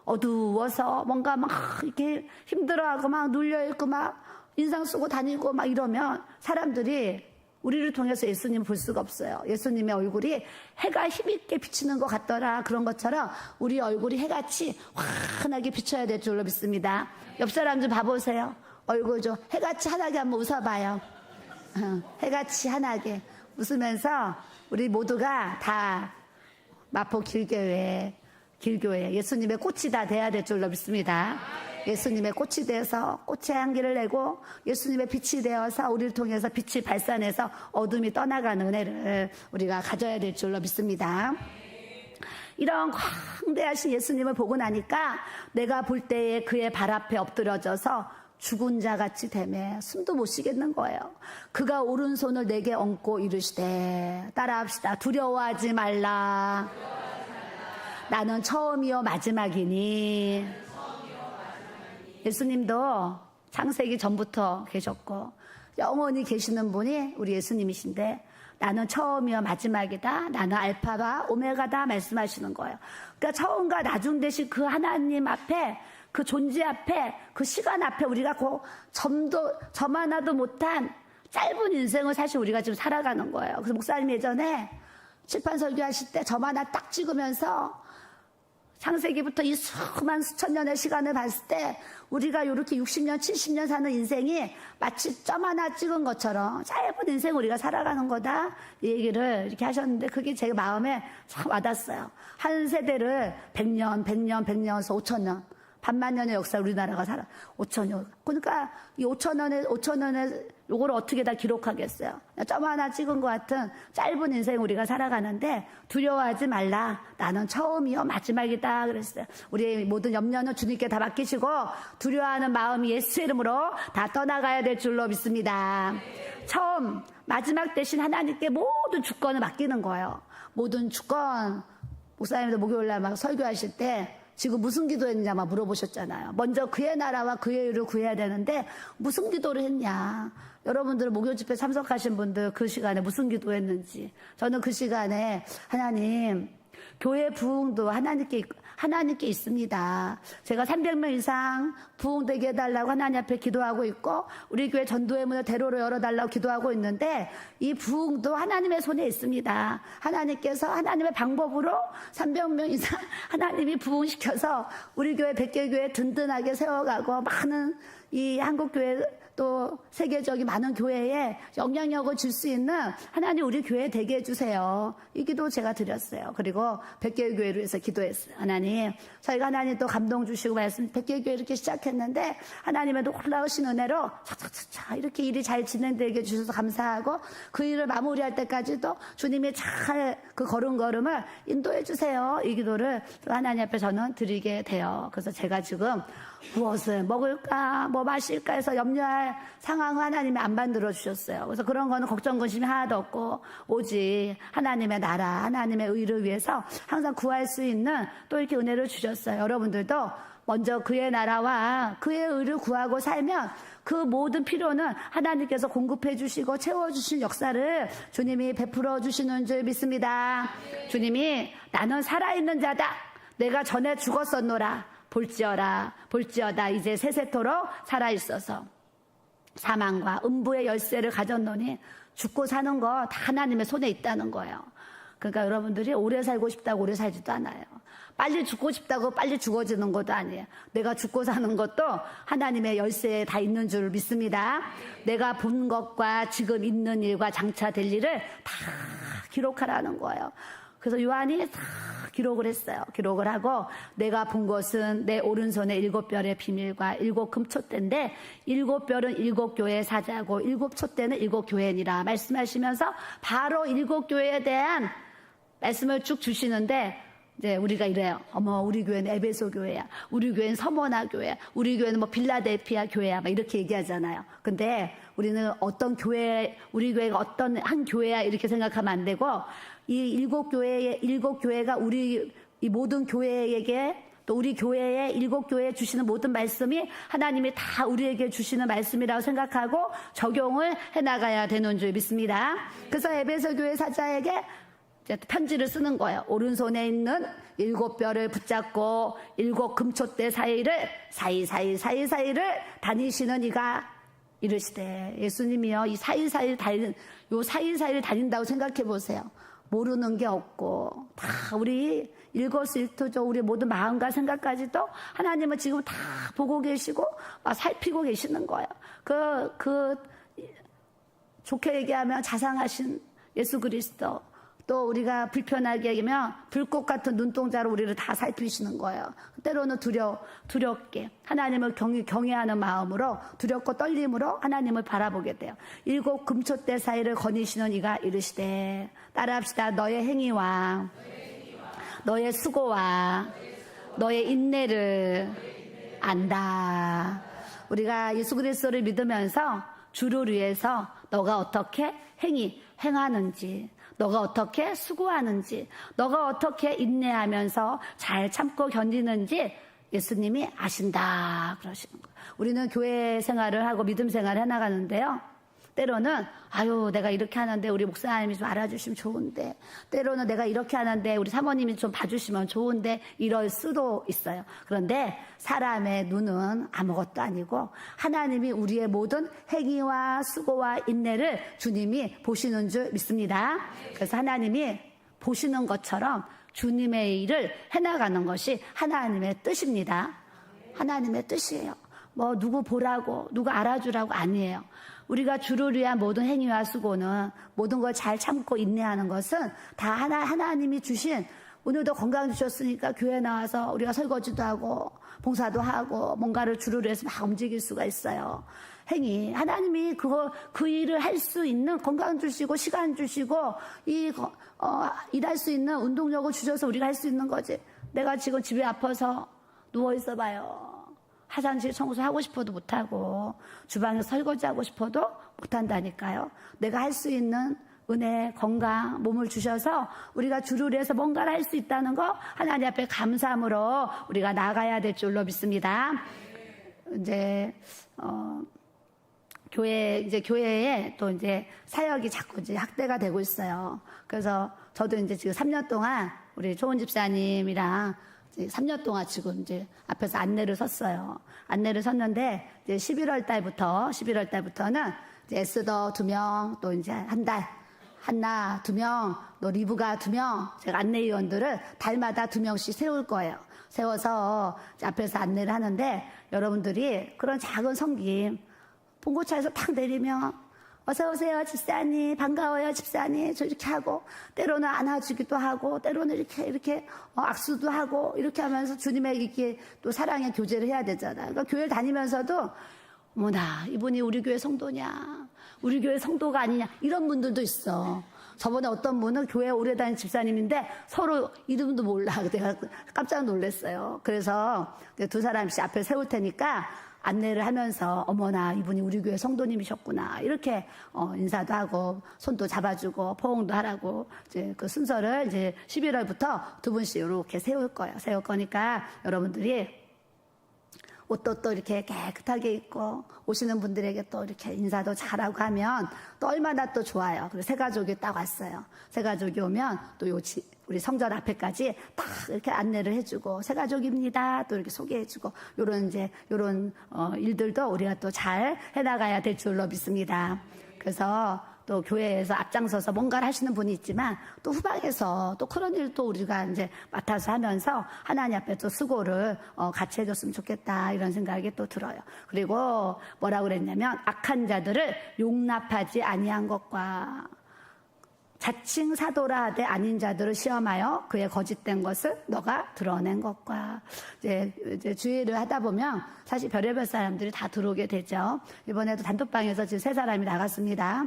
어두워서 뭔가 막 이렇게 힘들어하고 막 눌려있고 막 인상 쓰고 다니고 막 이러면 사람들이 우리를 통해서 예수님을 볼 수가 없어요. 예수님의 얼굴이 해가 힘있게 비치는 것 같더라. 그런 것처럼 우리 얼굴이 해같이 환하게 비쳐야 될 줄로 믿습니다. 옆 사람 좀 봐보세요. 얼굴 좀 해같이 환하게 한번 웃어봐요. 해같이 환하게 웃으면서 우리 모두가 다 마포 길교회 예수님의 꽃이 다 돼야 될 줄로 믿습니다. 예수님의 꽃이 되어서 꽃의 향기를 내고 예수님의 빛이 되어서 우리를 통해서 빛이 발산해서 어둠이 떠나가는 은혜를 우리가 가져야 될 줄로 믿습니다. 이런 광대하신 예수님을 보고 나니까 내가 볼 때에 그의 발 앞에 엎드려져서 죽은 자 같이 되매 숨도 못 쉬겠는 거예요. 그가 오른손을 내게 얹고 이르시되 따라합시다. 두려워하지 말라. 나는 처음이요 마지막이니. 예수님도 창세기 전부터 계셨고 영원히 계시는 분이 우리 예수님이신데 나는 처음이요 마지막이다. 나는 알파와 오메가다 말씀하시는 거예요. 그러니까 처음과 나중 되신 그 하나님 앞에, 그 존재 앞에, 그 시간 앞에 우리가 점 하나도 못한 짧은 인생을 사실 우리가 지금 살아가는 거예요. 그래서 목사님 예전에 칠판 설교하실 때 점 하나 딱 찍으면서 창세기부터 이 수천 년의 시간을 봤을 때 우리가 이렇게 60년, 70년 사는 인생이 마치 점 하나 찍은 것처럼 짧은 인생 우리가 살아가는 거다. 이 얘기를 이렇게 하셨는데 그게 제 마음에 참 와닿았어요. 한 세대를 100년에서 5,000년, 반만 년의 역사 우리나라가 살아. 5,000년. 그러니까 이 5,000년에 요걸 어떻게 다 기록하겠어요. 점 하나 찍은 것 같은 짧은 인생 우리가 살아가는데 두려워하지 말라. 나는 처음이요 마지막이다 그랬어요. 우리의 모든 염려는 주님께 다 맡기시고 두려워하는 마음이 예수 이름으로 다 떠나가야 될 줄로 믿습니다. 처음 마지막 대신 하나님께 모든 주권을 맡기는 거예요. 모든 주권. 목사님도 목요일날 막 설교하실 때 지금 무슨 기도했냐 막 물어보셨잖아요. 먼저 그의 나라와 그의 의를 구해야 되는데 무슨 기도를 했냐. 여러분들 목요 집회 참석하신 분들 그 시간에 무슨 기도했는지. 저는 그 시간에 하나님 교회 부흥도 하나님께 있습니다. 제가 300명 이상 부흥되게 해달라고 하나님 앞에 기도하고 있고 우리 교회 전도의 문을 대로로 열어달라고 기도하고 있는데 이 부흥도 하나님의 손에 있습니다. 하나님께서 하나님의 방법으로 300명 이상 하나님이 부흥시켜서 우리 교회 100개 교회 든든하게 세워가고 많은 이 한국교회 또 세계적인 많은 교회에 영향력을 줄 수 있는 하나님 우리 교회 되게 해주세요. 이 기도 제가 드렸어요. 그리고 100개의 교회를 위해서 기도했어요. 하나님 저희가 하나님 또 감동 주시고 말씀 100개의 교회 이렇게 시작했는데 하나님의 놀라우신 은혜로 차차차차 이렇게 일이 잘 진행되게 해주셔서 감사하고 그 일을 마무리할 때까지도 주님이 잘 그 걸음걸음을 인도해 주세요. 이 기도를 하나님 앞에 저는 드리게 돼요. 그래서 제가 지금 무엇을 먹을까 뭐 마실까 해서 염려할 상황을 하나님이 안 만들어 주셨어요. 그래서 그런 거는 걱정 근심이 하나도 없고 오직 하나님의 나라 하나님의 의를 위해서 항상 구할 수 있는 또 이렇게 은혜를 주셨어요. 여러분들도 먼저 그의 나라와 그의 의를 구하고 살면 그 모든 필요는 하나님께서 공급해 주시고 채워주신 역사를 주님이 베풀어 주시는 줄 믿습니다. 주님이 나는 살아있는 자다. 내가 전에 죽었었노라. 볼지어다 이제 세세토록 살아있어서 사망과 음부의 열쇠를 가졌노니 죽고 사는 거 다 하나님의 손에 있다는 거예요. 그러니까 여러분들이 오래 살고 싶다고 오래 살지도 않아요. 빨리 죽고 싶다고 빨리 죽어지는 것도 아니에요. 내가 죽고 사는 것도 하나님의 열쇠에 다 있는 줄 믿습니다. 내가 본 것과 지금 있는 일과 장차 될 일을 다 기록하라는 거예요. 그래서 요한이 다 기록을 했어요. 기록을 하고 내가 본 것은 내 오른손에 7별의 비밀과 7금촛대인데 7별은 7교회의 사자고 7촛대는 7교회니라 말씀하시면서 바로 7교회에 대한 말씀을 쭉 주시는데 이제 우리가 이래요. 어머 우리 교회는 에베소 교회야. 우리 교회는 서머나 교회야. 우리 교회는 뭐 빌라델피아 교회야. 막 이렇게 얘기하잖아요. 근데 우리는 어떤 교회, 우리 교회가 어떤 한 교회야 이렇게 생각하면 안 되고 이 7교회가 우리 이 모든 교회에게 또 우리 교회에 7교회에 주시는 모든 말씀이 하나님이 다 우리에게 주시는 말씀이라고 생각하고 적용을 해나가야 되는 줄 믿습니다. 그래서 에베소 교회 사자에게 편지를 쓰는 거예요. 오른손에 있는 7별을 붙잡고 7금촛대 사이사이를 다니시는 이가 이르시되 예수님이요 이 사이사이를 다닌다고 생각해 보세요. 모르는 게 없고 다 우리 일거수일투족 우리 모든 마음과 생각까지도 하나님은 지금 다 보고 계시고 살피고 계시는 거예요. 좋게 얘기하면 자상하신 예수 그리스도 또 우리가 불편하게 얘기하면 불꽃 같은 눈동자로 우리를 다 살피시는 거예요. 때로는 두렵게 하나님을 경외하는 마음으로 두렵고 떨림으로 하나님을 바라보게 돼요. 7금촛대 사이를 거니시는 이가 이르시되 따라합시다. 너의 행위와 너의 수고와 너의 인내를 안다. 우리가 예수 그리스도를 믿으면서 주를 위해서 너가 어떻게 행하는지 너가 어떻게 수고하는지 너가 어떻게 인내하면서 잘 참고 견디는지 예수님이 아신다 그러시는 거예요. 우리는 교회 생활을 하고 믿음 생활을 해나가는데요. 때로는 아유 내가 이렇게 하는데 우리 목사님이 좀 알아주시면 좋은데, 때로는 내가 이렇게 하는데 우리 사모님이 좀 봐주시면 좋은데, 이럴 수도 있어요. 그런데 사람의 눈은 아무것도 아니고 하나님이 우리의 모든 행위와 수고와 인내를 주님이 보시는 줄 믿습니다. 그래서 하나님이 보시는 것처럼 주님의 일을 해나가는 것이 하나님의 뜻입니다. 하나님의 뜻이에요. 뭐 누구 보라고 누구 알아주라고 아니에요. 우리가 주를 위한 모든 행위와 수고는, 모든 걸 잘 참고 인내하는 것은 다 하나님이 주신, 오늘도 건강 주셨으니까 교회 나와서 우리가 설거지도 하고 봉사도 하고 뭔가를 주를 위해서 막 움직일 수가 있어요. 행위, 하나님이 그 일을 할 수 있는 건강 주시고 시간 주시고 일할 수 있는 운동력을 주셔서 우리가 할 수 있는 거지. 내가 지금 집에 아파서 누워 있어 봐요. 화장실 청소하고 싶어도 못하고 주방에서 설거지하고 싶어도 못한다니까요. 내가 할 수 있는 은혜, 건강, 몸을 주셔서 우리가 주를 위해서 뭔가를 할 수 있다는 거 하나님 앞에 감사함으로 우리가 나가야 될 줄로 믿습니다. 이제 교회에 또 이제 사역이 자꾸 이제 확대가 되고 있어요. 그래서 저도 이제 지금 3년 동안 우리 초은 집사님이랑 3년 동안 지금 이제 앞에서 안내를 섰어요. 안내를 섰는데 이제 11월 달부터는 이제 에스더 2명, 또 이제 한나 2명, 또 리브가 2명, 제가 안내위원들을 달마다 2명씩 세울 거예요. 세워서 앞에서 안내를 하는데, 여러분들이 그런 작은 섬김, 봉고차에서 탁 내리면 어서 오세요 집사님, 반가워요 집사님, 저 이렇게 하고, 때로는 안아주기도 하고, 때로는 이렇게 악수도 하고, 이렇게 하면서 주님의 이렇게 또 사랑의 교제를 해야 되잖아요. 그러니까 교회를 다니면서도 어머나 이분이 우리 교회 성도냐, 우리 교회 성도가 아니냐, 이런 분들도 있어. 저번에 어떤 분은 교회 오래 다닌 집사님인데 서로 이름도 몰라. 내가 깜짝 놀랐어요. 그래서 2사람씩 앞에 세울 테니까 안내를 하면서 어머나 이분이 우리 교회 성도님이셨구나, 이렇게 인사도 하고 손도 잡아주고 포옹도 하라고, 이제 그 순서를 이제 11월부터 2분씩 이렇게 세울 거예요. 세울 거니까 여러분들이 옷도 또 이렇게 깨끗하게 입고 오시는 분들에게 또 이렇게 인사도 잘하고 하면 또 얼마나 또 좋아요. 그리고 새 가족이 딱 왔어요. 새 가족이 오면 또 우리 성전 앞에까지 딱 이렇게 안내를 해주고, 새 가족입니다, 또 이렇게 소개해주고, 요런 일들도 우리가 또 잘 해나가야 될 줄로 믿습니다. 그래서 또 교회에서 앞장서서 뭔가를 하시는 분이 있지만, 또 후방에서 또 그런 일도 우리가 이제 맡아서 하면서 하나님 앞에 또 수고를 같이 해줬으면 좋겠다, 이런 생각이 또 들어요. 그리고 뭐라고 그랬냐면, 악한 자들을 용납하지 아니한 것과 자칭 사도라 하되 아닌 자들을 시험하여 그의 거짓된 것을 너가 드러낸 것과, 이제 주의를 하다 보면 사실 별의별 사람들이 다 들어오게 되죠. 이번에도 단톡방에서 지금 3사람이 나갔습니다.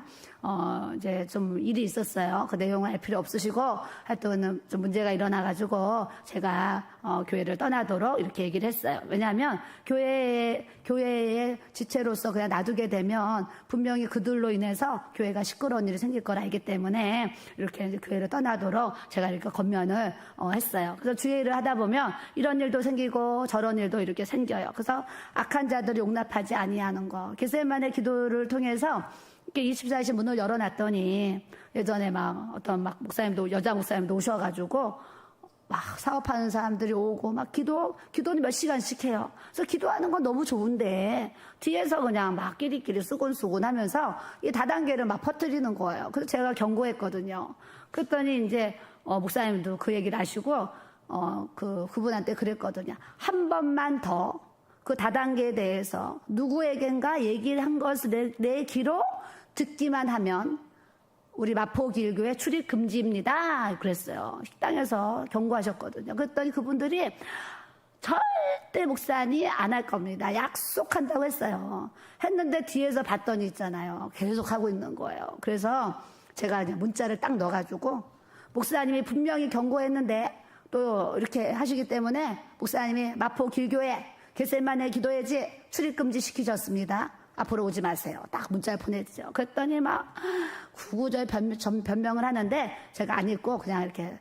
이제 좀 일이 있었어요. 그 내용은 알 필요 없으시고, 하여튼 좀 문제가 일어나가지고 제가 교회를 떠나도록 이렇게 얘기를 했어요. 왜냐하면 교회의 지체로서 그냥 놔두게 되면 분명히 그들로 인해서 교회가 시끄러운 일이 생길 걸 알기 때문에 이렇게 교회를 떠나도록 제가 이렇게 권면을 했어요. 그래서 주의를 하다 보면 이런 일도 생기고 저런 일도 이렇게 생겨요. 그래서 악한 자들을 용납하지 아니하는 거. 겟세마네 기도를 통해서 이렇게 24시 문을 열어놨더니, 예전에 어떤 목사님도, 여자 목사님도 오셔가지고 막 사업하는 사람들이 오고 막 기도는 몇 시간씩 해요. 그래서 기도하는 건 너무 좋은데 뒤에서 그냥 막 끼리끼리 수곤수곤 하면서 이 다단계를 막 퍼뜨리는 거예요. 그래서 제가 경고했거든요. 그랬더니 이제 목사님도 그 얘기를 하시고 그분한테 그랬거든요. 한 번만 더 그 다단계에 대해서 누구에겐가 얘기를 한 것을 내 귀로 듣기만 하면 우리 마포길교회 출입 금지입니다, 그랬어요. 식당에서 경고하셨거든요. 그랬더니 그분들이 절대 목사님 안 할 겁니다, 약속한다고 했어요. 했는데 뒤에서 봤더니 있잖아요, 계속 하고 있는 거예요. 그래서 제가 그냥 문자를 딱 넣어가지고, 목사님이 분명히 경고했는데 또 이렇게 하시기 때문에 목사님이 마포길교회 겟세마네 기도회지 출입금지 시키셨습니다. 앞으로 오지 마세요. 딱 문자를 보내죠. 그랬더니 막 구구절 변명을 하는데 제가 안 읽고 그냥 이렇게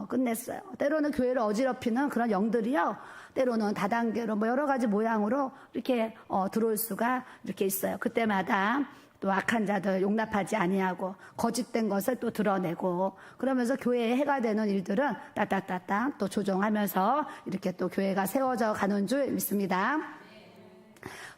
끝냈어요. 때로는 교회를 어지럽히는 그런 영들이요, 때로는 다단계로 여러 가지 모양으로 이렇게 들어올 수가 이렇게 있어요. 그때마다 또 악한 자들 용납하지 아니하고 거짓된 것을 또 드러내고 그러면서 교회의 해가 되는 일들은 따따따따 또 조정하면서 이렇게 또 교회가 세워져 가는 줄 믿습니다.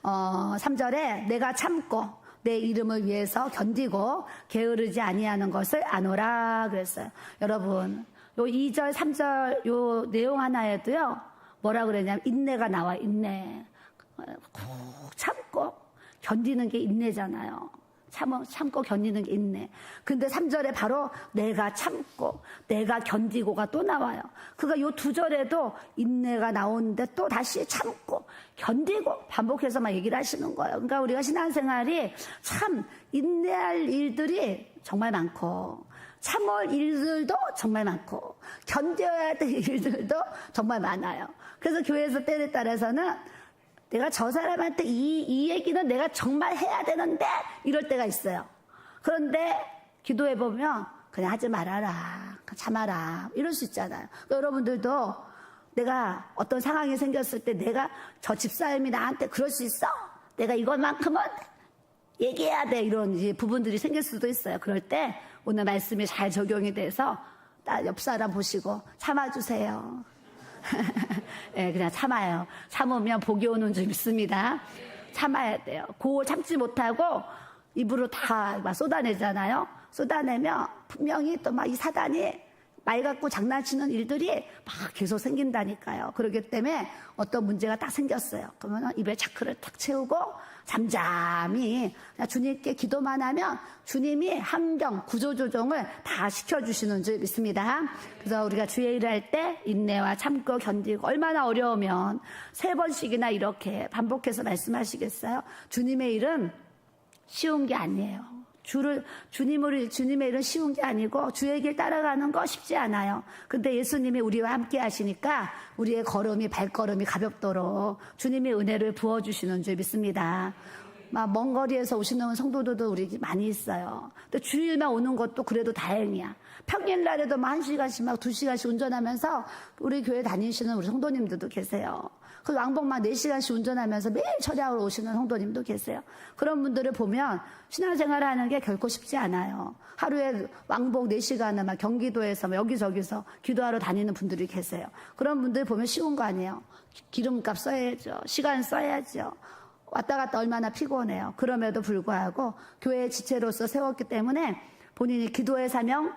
3절에 내가 참고 내 이름을 위해서 견디고 게으르지 아니하는 것을 아노라 그랬어요. 여러분 요 2절 3절 요 내용 하나에도요 뭐라 그랬냐면 인내가 나와. 인내 꾹 참고 견디는 게 인내잖아요. 참고 견디는 게 인내. 근데 3절에 바로 내가 참고 내가 견디고가 또 나와요. 그러니까 요 2절에도 인내가 나오는데 또 다시 참고 견디고 반복해서 막 얘기를 하시는 거예요. 그러니까 우리가 신앙생활이 참 인내할 일들이 정말 많고 참을 일들도 정말 많고 견뎌야 될 일들도 정말 많아요. 그래서 교회에서 때에 따라서는 내가 저 사람한테 이 얘기는 내가 정말 해야 되는데 이럴 때가 있어요. 그런데 기도해보면 그냥 하지 말아라, 참아라 이럴 수 있잖아요. 그러니까 여러분들도 내가 어떤 상황이 생겼을 때 내가 저 집사님이 나한테 그럴 수 있어? 내가 이것만큼은 얘기해야 돼 이런 부분들이 생길 수도 있어요. 그럴 때 오늘 말씀이 잘 적용이 돼서 딱 옆 사람 보시고 참아주세요. 네, 그냥 참아요. 참으면 복이 오는 줄 믿습니다. 참아야 돼요. 그거 참지 못하고 입으로 다 막 쏟아내잖아요. 쏟아내면 분명히 또 막 이 사단이 말 갖고 장난치는 일들이 막 계속 생긴다니까요. 그렇기 때문에 어떤 문제가 딱 생겼어요. 그러면 입에 차크를 탁 채우고 잠잠히 그냥 주님께 기도만 하면 주님이 환경, 구조조정을 다 시켜주시는 줄 믿습니다. 그래서 우리가 주의 일을 할 때 인내와 참고 견디고 얼마나 어려우면 3번씩이나 이렇게 반복해서 말씀하시겠어요? 주님의 일은 쉬운 게 아니에요. 주님의 일은 쉬운 게 아니고 주의 길 따라가는 거 쉽지 않아요. 근데 예수님이 우리와 함께 하시니까 우리의 발걸음이 가볍도록 주님의 은혜를 부어주시는 줄 믿습니다. 막 먼 거리에서 오시는 성도들도 우리 많이 있어요. 근데 주일만 오는 것도 그래도 다행이야. 평일날에도 막 1시간씩 막 2시간씩 운전하면서 우리 교회 다니시는 우리 성도님들도 계세요. 그 왕복만 4시간씩 운전하면서 매일 철야하러 오시는 성도님도 계세요. 그런 분들을 보면 신앙생활을 하는 게 결코 쉽지 않아요. 하루에 왕복 4시간을 막 경기도에서 막 여기저기서 기도하러 다니는 분들이 계세요. 그런 분들 보면 쉬운 거 아니에요. 기름값 써야죠. 시간 써야죠. 왔다 갔다 얼마나 피곤해요. 그럼에도 불구하고 교회의 지체로서 세웠기 때문에 본인이 기도의 사명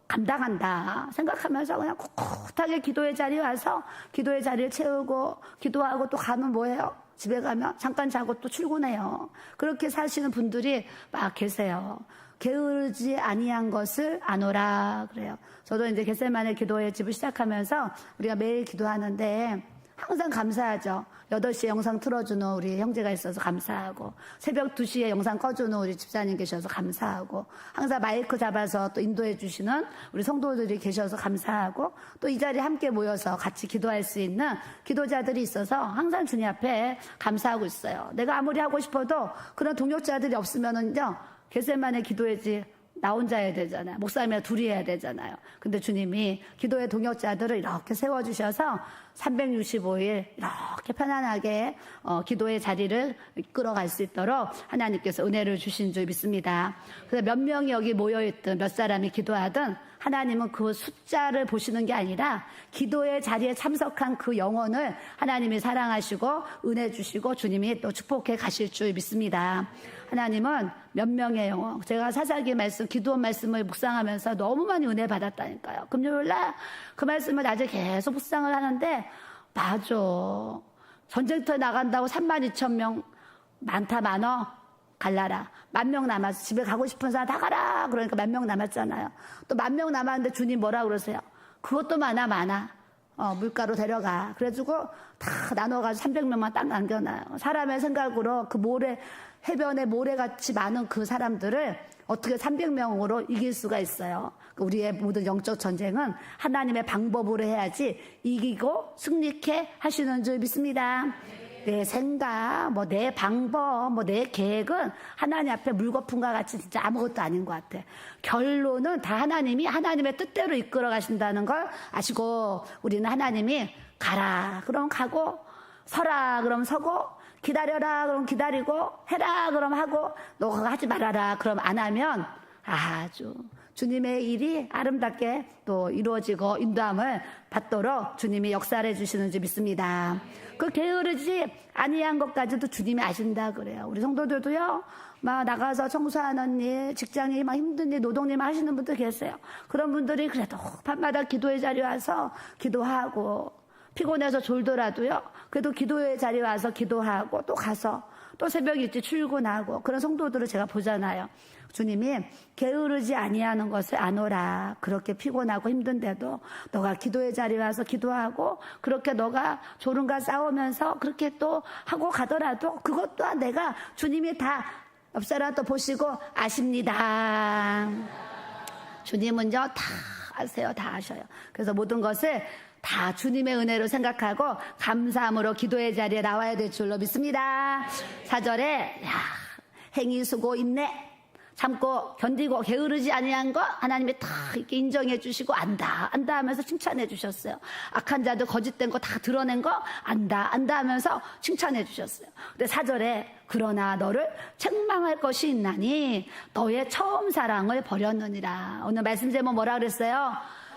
감당한다 생각하면서 그냥 꿋꿋하게 기도의 자리에 와서 기도의 자리를 채우고 기도하고 또 가면 뭐예요? 집에 가면 잠깐 자고 또 출근해요. 그렇게 사시는 분들이 막 계세요. 게으르지 아니한 것을 아노라 그래요. 저도 이제 겟세마네 기도의 집을 시작하면서 우리가 매일 기도하는데 항상 감사하죠. 8시에 영상 틀어주는 우리 형제가 있어서 감사하고 새벽 2시에 영상 꺼주는 우리 집사님 계셔서 감사하고 항상 마이크 잡아서 또 인도해 주시는 우리 성도들이 계셔서 감사하고 또 이 자리에 함께 모여서 같이 기도할 수 있는 기도자들이 있어서 항상 주님 앞에 감사하고 있어요. 내가 아무리 하고 싶어도 그런 동역자들이 없으면은요 겟세마네 기도해지 나 혼자 해야 되잖아요. 목사님이랑 둘이 해야 되잖아요. 근데 주님이 기도의 동역자들을 이렇게 세워주셔서 365일 이렇게 편안하게 기도의 자리를 이끌어갈 수 있도록 하나님께서 은혜를 주신 줄 믿습니다. 그래서 몇 명이 여기 모여있든 몇 사람이 기도하든 하나님은 그 숫자를 보시는 게 아니라 기도의 자리에 참석한 그 영혼을 하나님이 사랑하시고 은혜 주시고 주님이 또 축복해 가실 줄 믿습니다. 하나님은 몇 명의 영혼, 제가 사사기 말씀, 기도원 말씀을 묵상하면서 너무 많이 은혜 받았다니까요. 금요일날 그 말씀을 낮에 계속 묵상을 하는데 맞아. 전쟁터에 나간다고 32,000명 많다 많어 갈라라. 10,000명 남았어. 집에 가고 싶은 사람 다 가라. 그러니까 10,000명 남았잖아요. 또 10,000명 남았는데 주님 뭐라 그러세요? 그것도 많아. 물가로 데려가. 그래가지고 다 나눠가지고 300명만 딱 남겨놔요. 사람의 생각으로 그 해변에 모래같이 많은 그 사람들을 어떻게 300명으로 이길 수가 있어요. 우리의 모든 영적 전쟁은 하나님의 방법으로 해야지 이기고 승리케 하시는 줄 믿습니다. 내 생각, 내 방법, 내 계획은 하나님 앞에 물거품과 같이 진짜 아무것도 아닌 것 같아. 결론은 다 하나님이 하나님의 뜻대로 이끌어 가신다는 걸 아시고 우리는 하나님이 가라 그럼 가고 서라 그럼 서고 기다려라 그럼 기다리고, 해라 그럼 하고, 너가 하지 말아라 그럼 안 하면 아주 주님의 일이 아름답게 또 이루어지고 인도함을 받도록 주님이 역사를 해주시는 줄 믿습니다. 그 게으르지 아니한 것까지도 주님이 아신다 그래요. 우리 성도들도요, 막 나가서 청소하는 일, 직장이 막 힘든 일, 노동일 하시는 분들 계세요. 그런 분들이 그래도 밤마다 기도의 자리에 와서 기도하고, 피곤해서 졸더라도요, 그래도 기도의 자리에 와서 기도하고, 또 가서 또 새벽 일찍 출근하고, 그런 성도들을 제가 보잖아요. 주님이 게으르지 아니하는 것을 아노라. 그렇게 피곤하고 힘든데도 너가 기도의 자리에 와서 기도하고, 그렇게 너가 졸음과 싸우면서 그렇게 또 하고 가더라도 그것 또한 내가 주님이 다 옆 사람 또 보시고 아십니다. 주님은요 다 아세요. 다 아셔요. 그래서 모든 것을 다 주님의 은혜로 생각하고 감사함으로 기도의 자리에 나와야 될 줄로 믿습니다. 4절에 행위 수고 인내 참고 견디고 게으르지 아니한 거 하나님이 다 이렇게 인정해 주시고 안다 하면서 칭찬해 주셨어요. 악한 자도 거짓된 거 다 드러낸 거 안다 하면서 칭찬해 주셨어요. 근데 4절에 그러나 너를 책망할 것이 있나니 너의 처음 사랑을 버렸느니라. 오늘 말씀 제목 뭐라 그랬어요?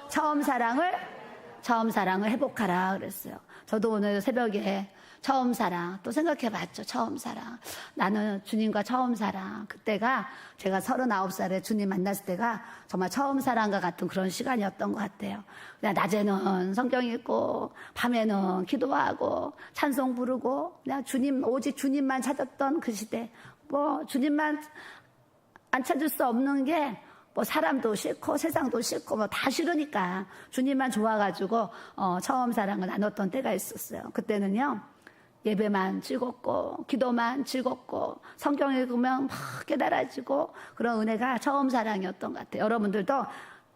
처음 사랑을 회복하라 그랬어요. 저도 오늘 새벽에 처음 사랑 또 생각해 봤죠. 처음 사랑. 나는 주님과 처음 사랑. 그때가 제가 39살에 주님 만났을 때가 정말 처음 사랑과 같은 그런 시간이었던 것 같아요. 그냥 낮에는 성경 읽고 밤에는 기도하고 찬송 부르고 그냥 오직 주님만 찾았던 그 시대. 뭐 주님만 안 찾을 수 없는 게 뭐 사람도 싫고 세상도 싫고 뭐 다 싫으니까 주님만 좋아가지고 처음 사랑을 나눴던 때가 있었어요. 그때는요. 예배만 즐겁고 기도만 즐겁고 성경 읽으면 막 깨달아지고 그런 은혜가 처음 사랑이었던 것 같아요. 여러분들도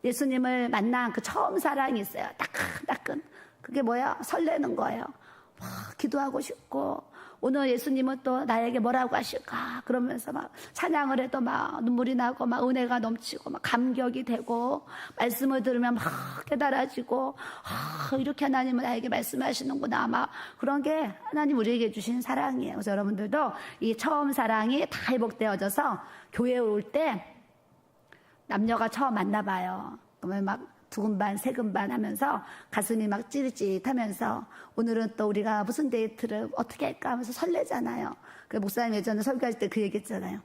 예수님을 만난 그 처음 사랑이 있어요. 따끈따끈. 그게 뭐야? 설레는 거예요. 막 기도하고 싶고 오늘 예수님은 또 나에게 뭐라고 하실까? 그러면서 막 찬양을 해도 막 눈물이 나고 막 은혜가 넘치고 막 감격이 되고 말씀을 들으면 막 깨달아지고 이렇게 하나님은 나에게 말씀하시는구나 막 그런 게 하나님 우리에게 주신 사랑이에요. 그래서 여러분들도 이 처음 사랑이 다 회복되어져서 교회에 올 때 남녀가 처음 만나봐요. 그러면 막 두근반 세근반 하면서 가슴이 막 찌릿찌릿하면서 오늘은 또 우리가 무슨 데이트를 어떻게 할까 하면서 설레잖아요. 그 목사님 예전에 설교할 때 그 얘기했잖아요.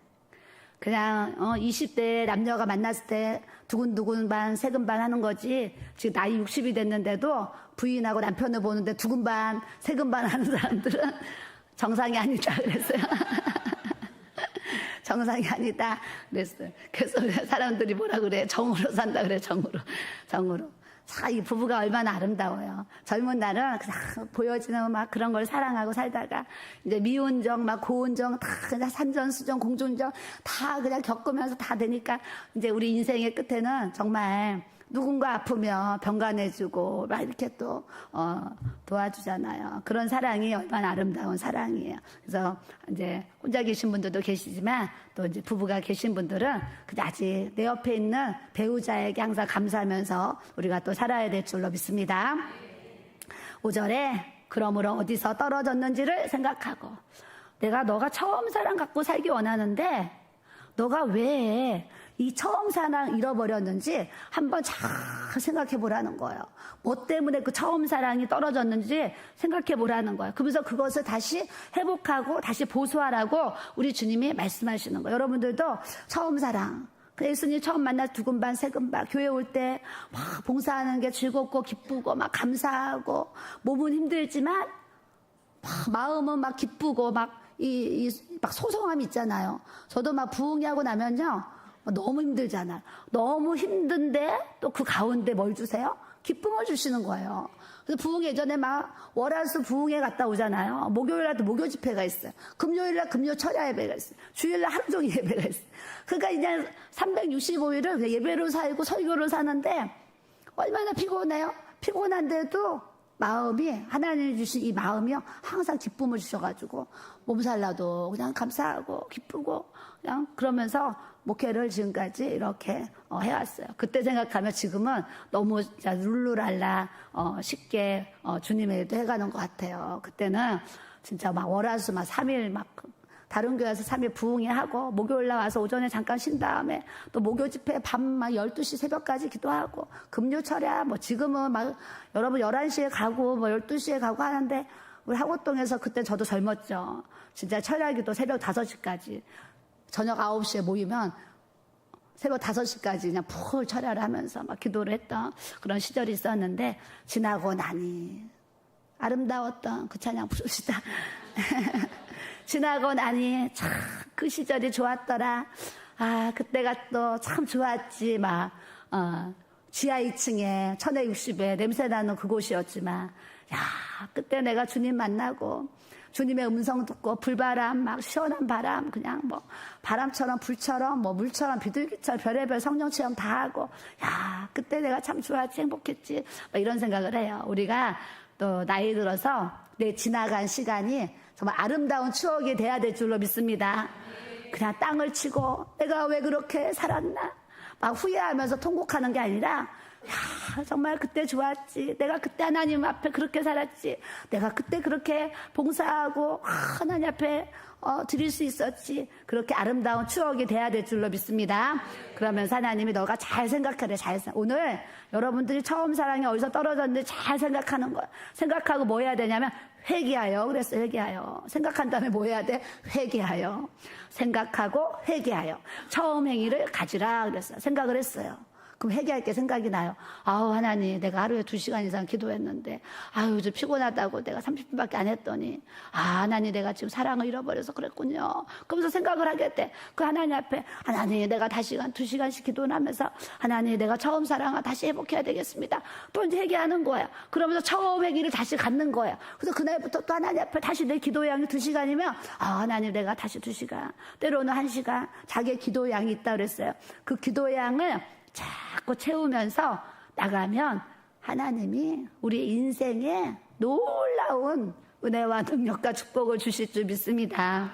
그냥 20대 남녀가 만났을 때 두근두근 반 세근반 하는 거지 지금 나이 60이 됐는데도 부인하고 남편을 보는데 두근반 세근반 하는 사람들은 정상이 아니다 그랬어요. 정상이 아니다 그랬어요. 그래서 사람들이 뭐라 그래? 정으로 산다 그래. 정으로. 자, 이 부부가 얼마나 아름다워요. 젊은 날은 그냥 보여지는 막 그런 걸 사랑하고 살다가 이제 미운정, 막 고운정 다 그냥 산전수정, 공존정 다 그냥 겪으면서 다 되니까 이제 우리 인생의 끝에는 정말 누군가 아프면 병간해주고 막 이렇게 또 도와주잖아요. 그런 사랑이 얼마나 아름다운 사랑이에요. 그래서 이제 혼자 계신 분들도 계시지만 또 이제 부부가 계신 분들은 그냥 아직 내 옆에 있는 배우자에게 항상 감사하면서 우리가 또 살아야 될 줄로 믿습니다. 5절에 그러므로 어디서 떨어졌는지를 생각하고 내가 너가 처음 사랑 갖고 살기 원하는데 너가 왜 이 처음 사랑 잃어버렸는지 한번 잘 생각해 보라는 거예요. 뭐 때문에 그 처음 사랑이 떨어졌는지 생각해 보라는 거예요. 그러면서 그것을 다시 회복하고 다시 보수하라고 우리 주님이 말씀하시는 거예요. 여러분들도 처음 사랑, 예수님 처음 만나 두근반 세근반 교회 올 때 막 봉사하는 게 즐겁고 기쁘고 막 감사하고 몸은 힘들지만 막 마음은 막 기쁘고 막 막 소성함이 있잖아요. 저도 막 부흥하고 나면요. 너무 힘들잖아요. 너무 힘든데 또 그 가운데 뭘 주세요? 기쁨을 주시는 거예요. 그래서 부흥 예전에 막 월화수 부흥회 갔다 오잖아요. 목요일날도 목요 집회가 있어요. 금요일날 금요 철야 예배가 있어요. 주일날 하루 종일 예배가 있어요. 그러니까 이제 365일을 예배로 살고 설교로 사는데 얼마나 피곤해요? 피곤한데도 마음이, 하나님이 주신 이 마음이요, 항상 기쁨을 주셔가지고, 몸살나도 그냥 감사하고, 기쁘고, 그냥 그러면서 목회를 지금까지 이렇게 해왔어요. 그때 생각하면 지금은 너무 진짜 룰루랄라, 쉽게, 주님에게도 해가는 것 같아요. 그때는 진짜 막 월화수 막 3일 막, 다른 교회에서 3일 부흥회 하고, 목요일 나와서 오전에 잠깐 쉰 다음에, 또 목요 집회 밤 막 12시 새벽까지 기도하고, 금요 철야, 뭐 지금은 막, 여러분 11시에 가고, 뭐 12시에 가고 하는데, 우리 하고동에서 그때 저도 젊었죠. 진짜 철야 기도 새벽 5시까지. 저녁 9시에 모이면, 새벽 5시까지 그냥 푹 철야를 하면서 막 기도를 했던 그런 시절이 있었는데, 지나고 나니, 아름다웠던 그 찬양 부릅시다. 지나고 나니 참 그 시절이 좋았더라. 아, 그때가 또 참 좋았지. 막 지하 2층에 1060에 냄새나는 그곳이었지만, 야, 그때 내가 주님 만나고 주님의 음성 듣고, 불바람, 막 시원한 바람, 그냥 뭐 바람처럼 불처럼 뭐 물처럼 비둘기처럼 별의별 성령 체험 다 하고, 야, 그때 내가 참 좋았지, 행복했지, 막 이런 생각을 해요. 우리가 또 나이 들어서 내 지나간 시간이 정말 아름다운 추억이 돼야 될 줄로 믿습니다. 그냥 땅을 치고 내가 왜 그렇게 살았나 막 후회하면서 통곡하는 게 아니라, 야, 정말 그때 좋았지. 내가 그때 하나님 앞에 그렇게 살았지. 내가 그때 그렇게 봉사하고 하나님 앞에 드릴 수 있었지. 그렇게 아름다운 추억이 돼야 될 줄로 믿습니다. 그러면서 하나님이 너가 잘 생각하래. 오늘 여러분들이 처음 사랑이 어디서 떨어졌는지 잘 생각하는 거야. 생각하고 뭐 해야 되냐면 회개하여. 그랬어. 회개하여. 생각한 다음에 뭐 해야 돼? 회개하여. 생각하고 회개하여. 처음 행위를 가지라. 그랬어요. 생각을 했어요. 그럼 회개할 게 생각이 나요. 아우, 하나님, 내가 하루에 2시간 이상 기도했는데, 아유, 좀 피곤하다고 내가 30분밖에 안 했더니, 아, 하나님, 내가 지금 사랑을 잃어버려서 그랬군요. 그러면서 생각을 하게 돼. 그 하나님 앞에, 하나님, 내가 다시 2시간씩 기도를 하면서, 하나님, 내가 처음 사랑을 다시 회복해야 되겠습니다. 또 이제 회개하는 거야. 그러면서 처음 회개를 다시 갖는 거야. 그래서 그날부터 또 하나님 앞에 다시 내 기도의 양이 2시간이면, 아, 하나님, 내가 다시 2시간, 때로는 1시간, 자기의 기도의 양이 있다 그랬어요. 그 기도의 양을 자꾸 채우면서 나가면 하나님이 우리 인생에 놀라운 은혜와 능력과 축복을 주실 줄 믿습니다.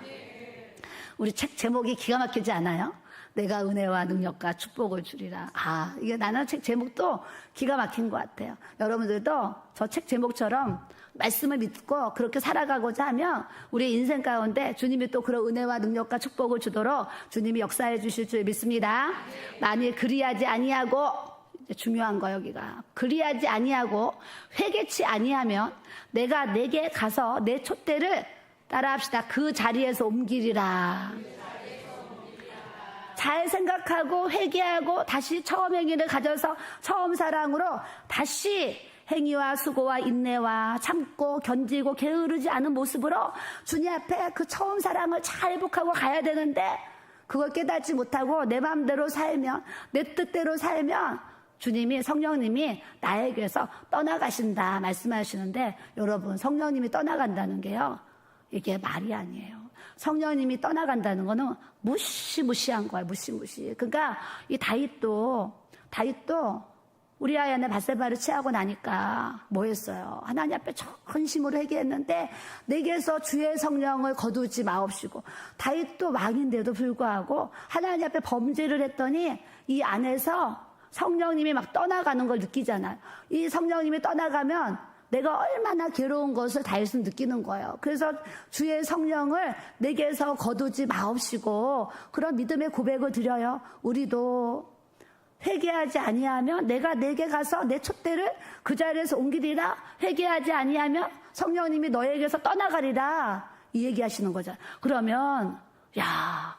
우리 책 제목이 기가 막히지 않아요? 내가 은혜와 능력과 축복을 주리라. 아, 이게 나는 책 제목도 기가 막힌 것 같아요. 여러분들도 저 책 제목처럼 말씀을 믿고 그렇게 살아가고자 하면 우리 인생 가운데 주님이 또 그런 은혜와 능력과 축복을 주도록 주님이 역사해 주실 줄 믿습니다. 만일 그리하지 아니하고, 중요한 거 여기가, 그리하지 아니하고 회개치 아니하면 내가 내게 가서 내 촛대를 따라합시다. 그 자리에서 옮기리라. 잘 생각하고 회개하고 다시 처음 행위를 가져서 처음 사랑으로 다시 행위와 수고와 인내와 참고 견디고 게으르지 않은 모습으로 주님 앞에 그 처음 사랑을 잘 회복하고 가야 되는데, 그걸 깨닫지 못하고 내 마음대로 살면, 내 뜻대로 살면 주님이, 성령님이 나에게서 떠나가신다 말씀하시는데, 여러분, 성령님이 떠나간다는 게요, 이게 말이 아니에요. 성령님이 떠나간다는 거는 무시무시한 거야. 무시무시. 그러니까 이 다윗도 우리아의 바세바를 취하고 나니까 뭐 했어요? 하나님 앞에 전심으로 회개했는데 내게서 주의 성령을 거두지 마옵시고, 다윗도 왕인데도 불구하고 하나님 앞에 범죄를 했더니 이 안에서 성령님이 막 떠나가는 걸 느끼잖아요. 이 성령님이 떠나가면 내가 얼마나 괴로운 것을 다윗은 느끼는 거예요. 그래서 주의 성령을 내게서 거두지 마옵시고, 그런 믿음의 고백을 드려요. 우리도 회개하지 아니하면 내가 내게 가서 내 촛대를 그 자리에서 옮기리라. 회개하지 아니하면 성령님이 너에게서 떠나가리라. 이 얘기하시는 거죠. 그러면 야,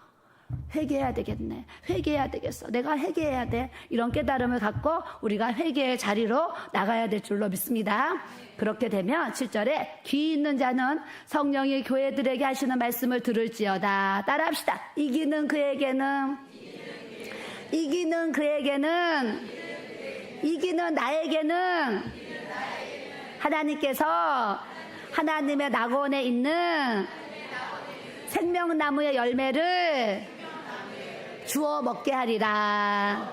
회개해야 되겠네. 회개해야 되겠어. 내가 회개해야 돼. 이런 깨달음을 갖고 우리가 회개의 자리로 나가야 될 줄로 믿습니다. 그렇게 되면 7절에 귀 있는 자는 성령이 교회들에게 하시는 말씀을 들을지어다. 따라합시다. 이기는 그에게는 이기는 나에게는 하나님께서 하나님의 낙원에 있는 생명나무의 열매를 주워 먹게 하리라.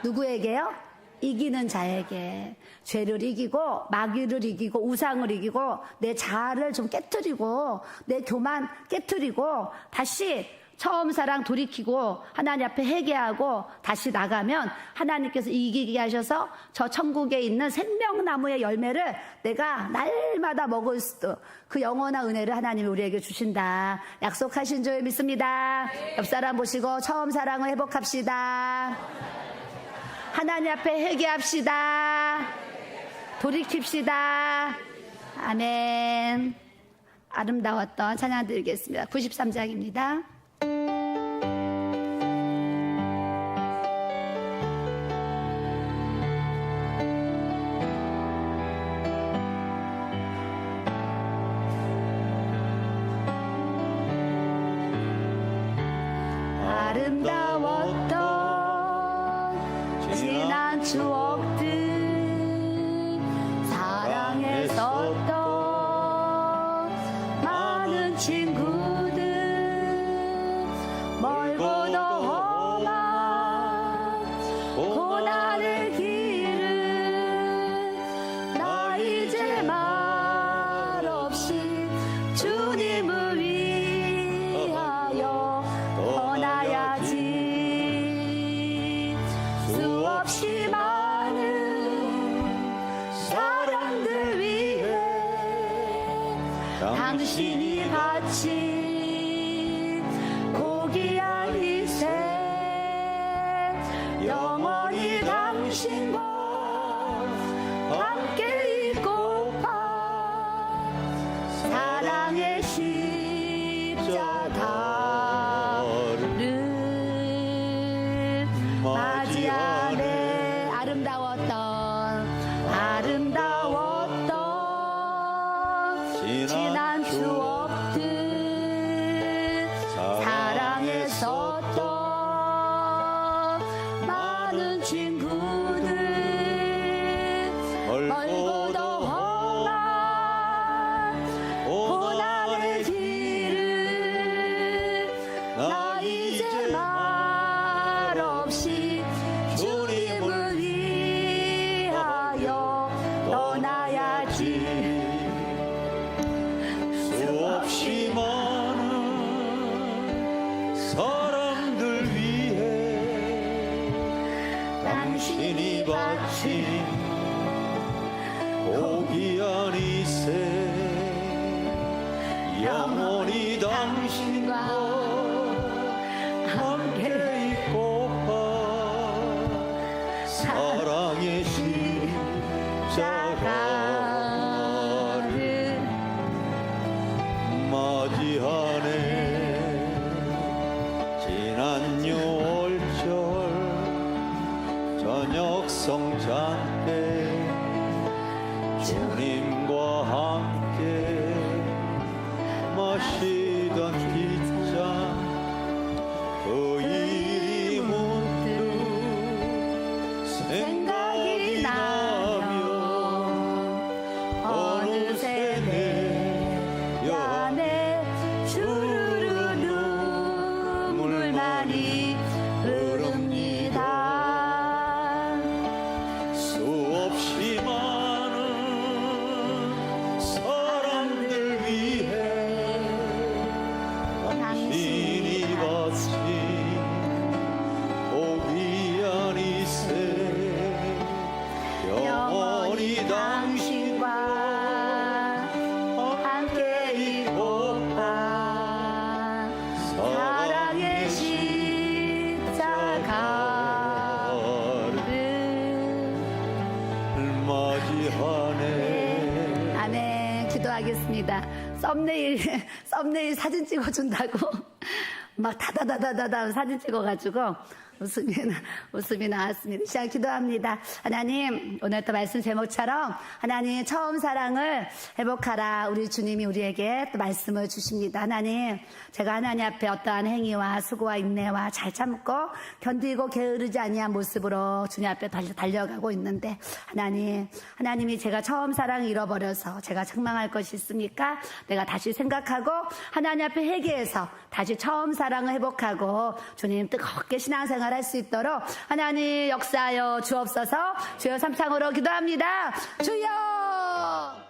누구에게요? 이기는 자에게. 죄를 이기고 마귀를 이기고 우상을 이기고 내 자아를 좀 깨트리고 내 교만 깨트리고 다시 처음 사랑 돌이키고 하나님 앞에 회개하고 다시 나가면 하나님께서 이기게 하셔서 저 천국에 있는 생명나무의 열매를 내가 날마다 먹을 수도 그 영원한 은혜를 하나님이 우리에게 주신다 약속하신 줄 믿습니다. 옆 사람 보시고 처음 사랑을 회복합시다. 하나님 앞에 회개합시다. 돌이킵시다. 아멘. 아름다웠던 찬양 드리겠습니다. 93장입니다. 아름다웠던 지난 추억들 사랑했었던 많은 친구들 멀고도 험한 고난의 길을 나 이제 말없이 주님을 위하여 떠나야지. 수없이 많은 사람들 위해 당신이 바친 고귀한 희생 영원히 당신과 함께 있고파 사랑의 십자가를 맞이하네. 아름다웠던 지난 추억들 사랑했었던 많은 친구들 멀고도 험한 고난의 길을 나 이제 말없이 주님을 위하여 떠나야지. 수없이 많은 사람들 위해 당신이 바친 고귀한 희생 영원히 당신과 함께 있고파 사랑의 십자가를 맞이하네. 지난 6월절 저녁 성찬 때 주님과 함께 마시던 뒷잔 그 일이 문득 생각이 나면 어느새 내 안에 주르르 눈물만이 흐릅니다. 수없이 많은 사람들 위해 당신이 바친 고귀한 희생 영원히 당신과 함께 있고파 사랑의 십자가를 맞이하네. 아멘. 기도하겠습니다. 썸네일 사진 찍어준다고 막 다다다다다다 사진 찍어가지고 웃음이 나왔습니다. 시작 기도합니다. 하나님, 오늘 또 말씀 제목처럼 하나님 처음 사랑을 회복하라. 우리 주님이 우리에게 또 말씀을 주십니다. 하나님, 제가 하나님 앞에 어떠한 행위와 수고와 인내와 잘 참고 견디고 게으르지 아니한 모습으로 주님 앞에 달려가고 있는데 하나님이 제가 처음 사랑을 잃어버려서 제가 책망할 것이 있습니까? 내가 다시 생각하고 하나님 앞에 회개해서 다시 처음 사랑을 회복하고 주님 뜨겁게 신앙생활 잘할 수 있도록 하나님 역사하여 주옵소서. 주여 삼창으로 기도합니다. 주여!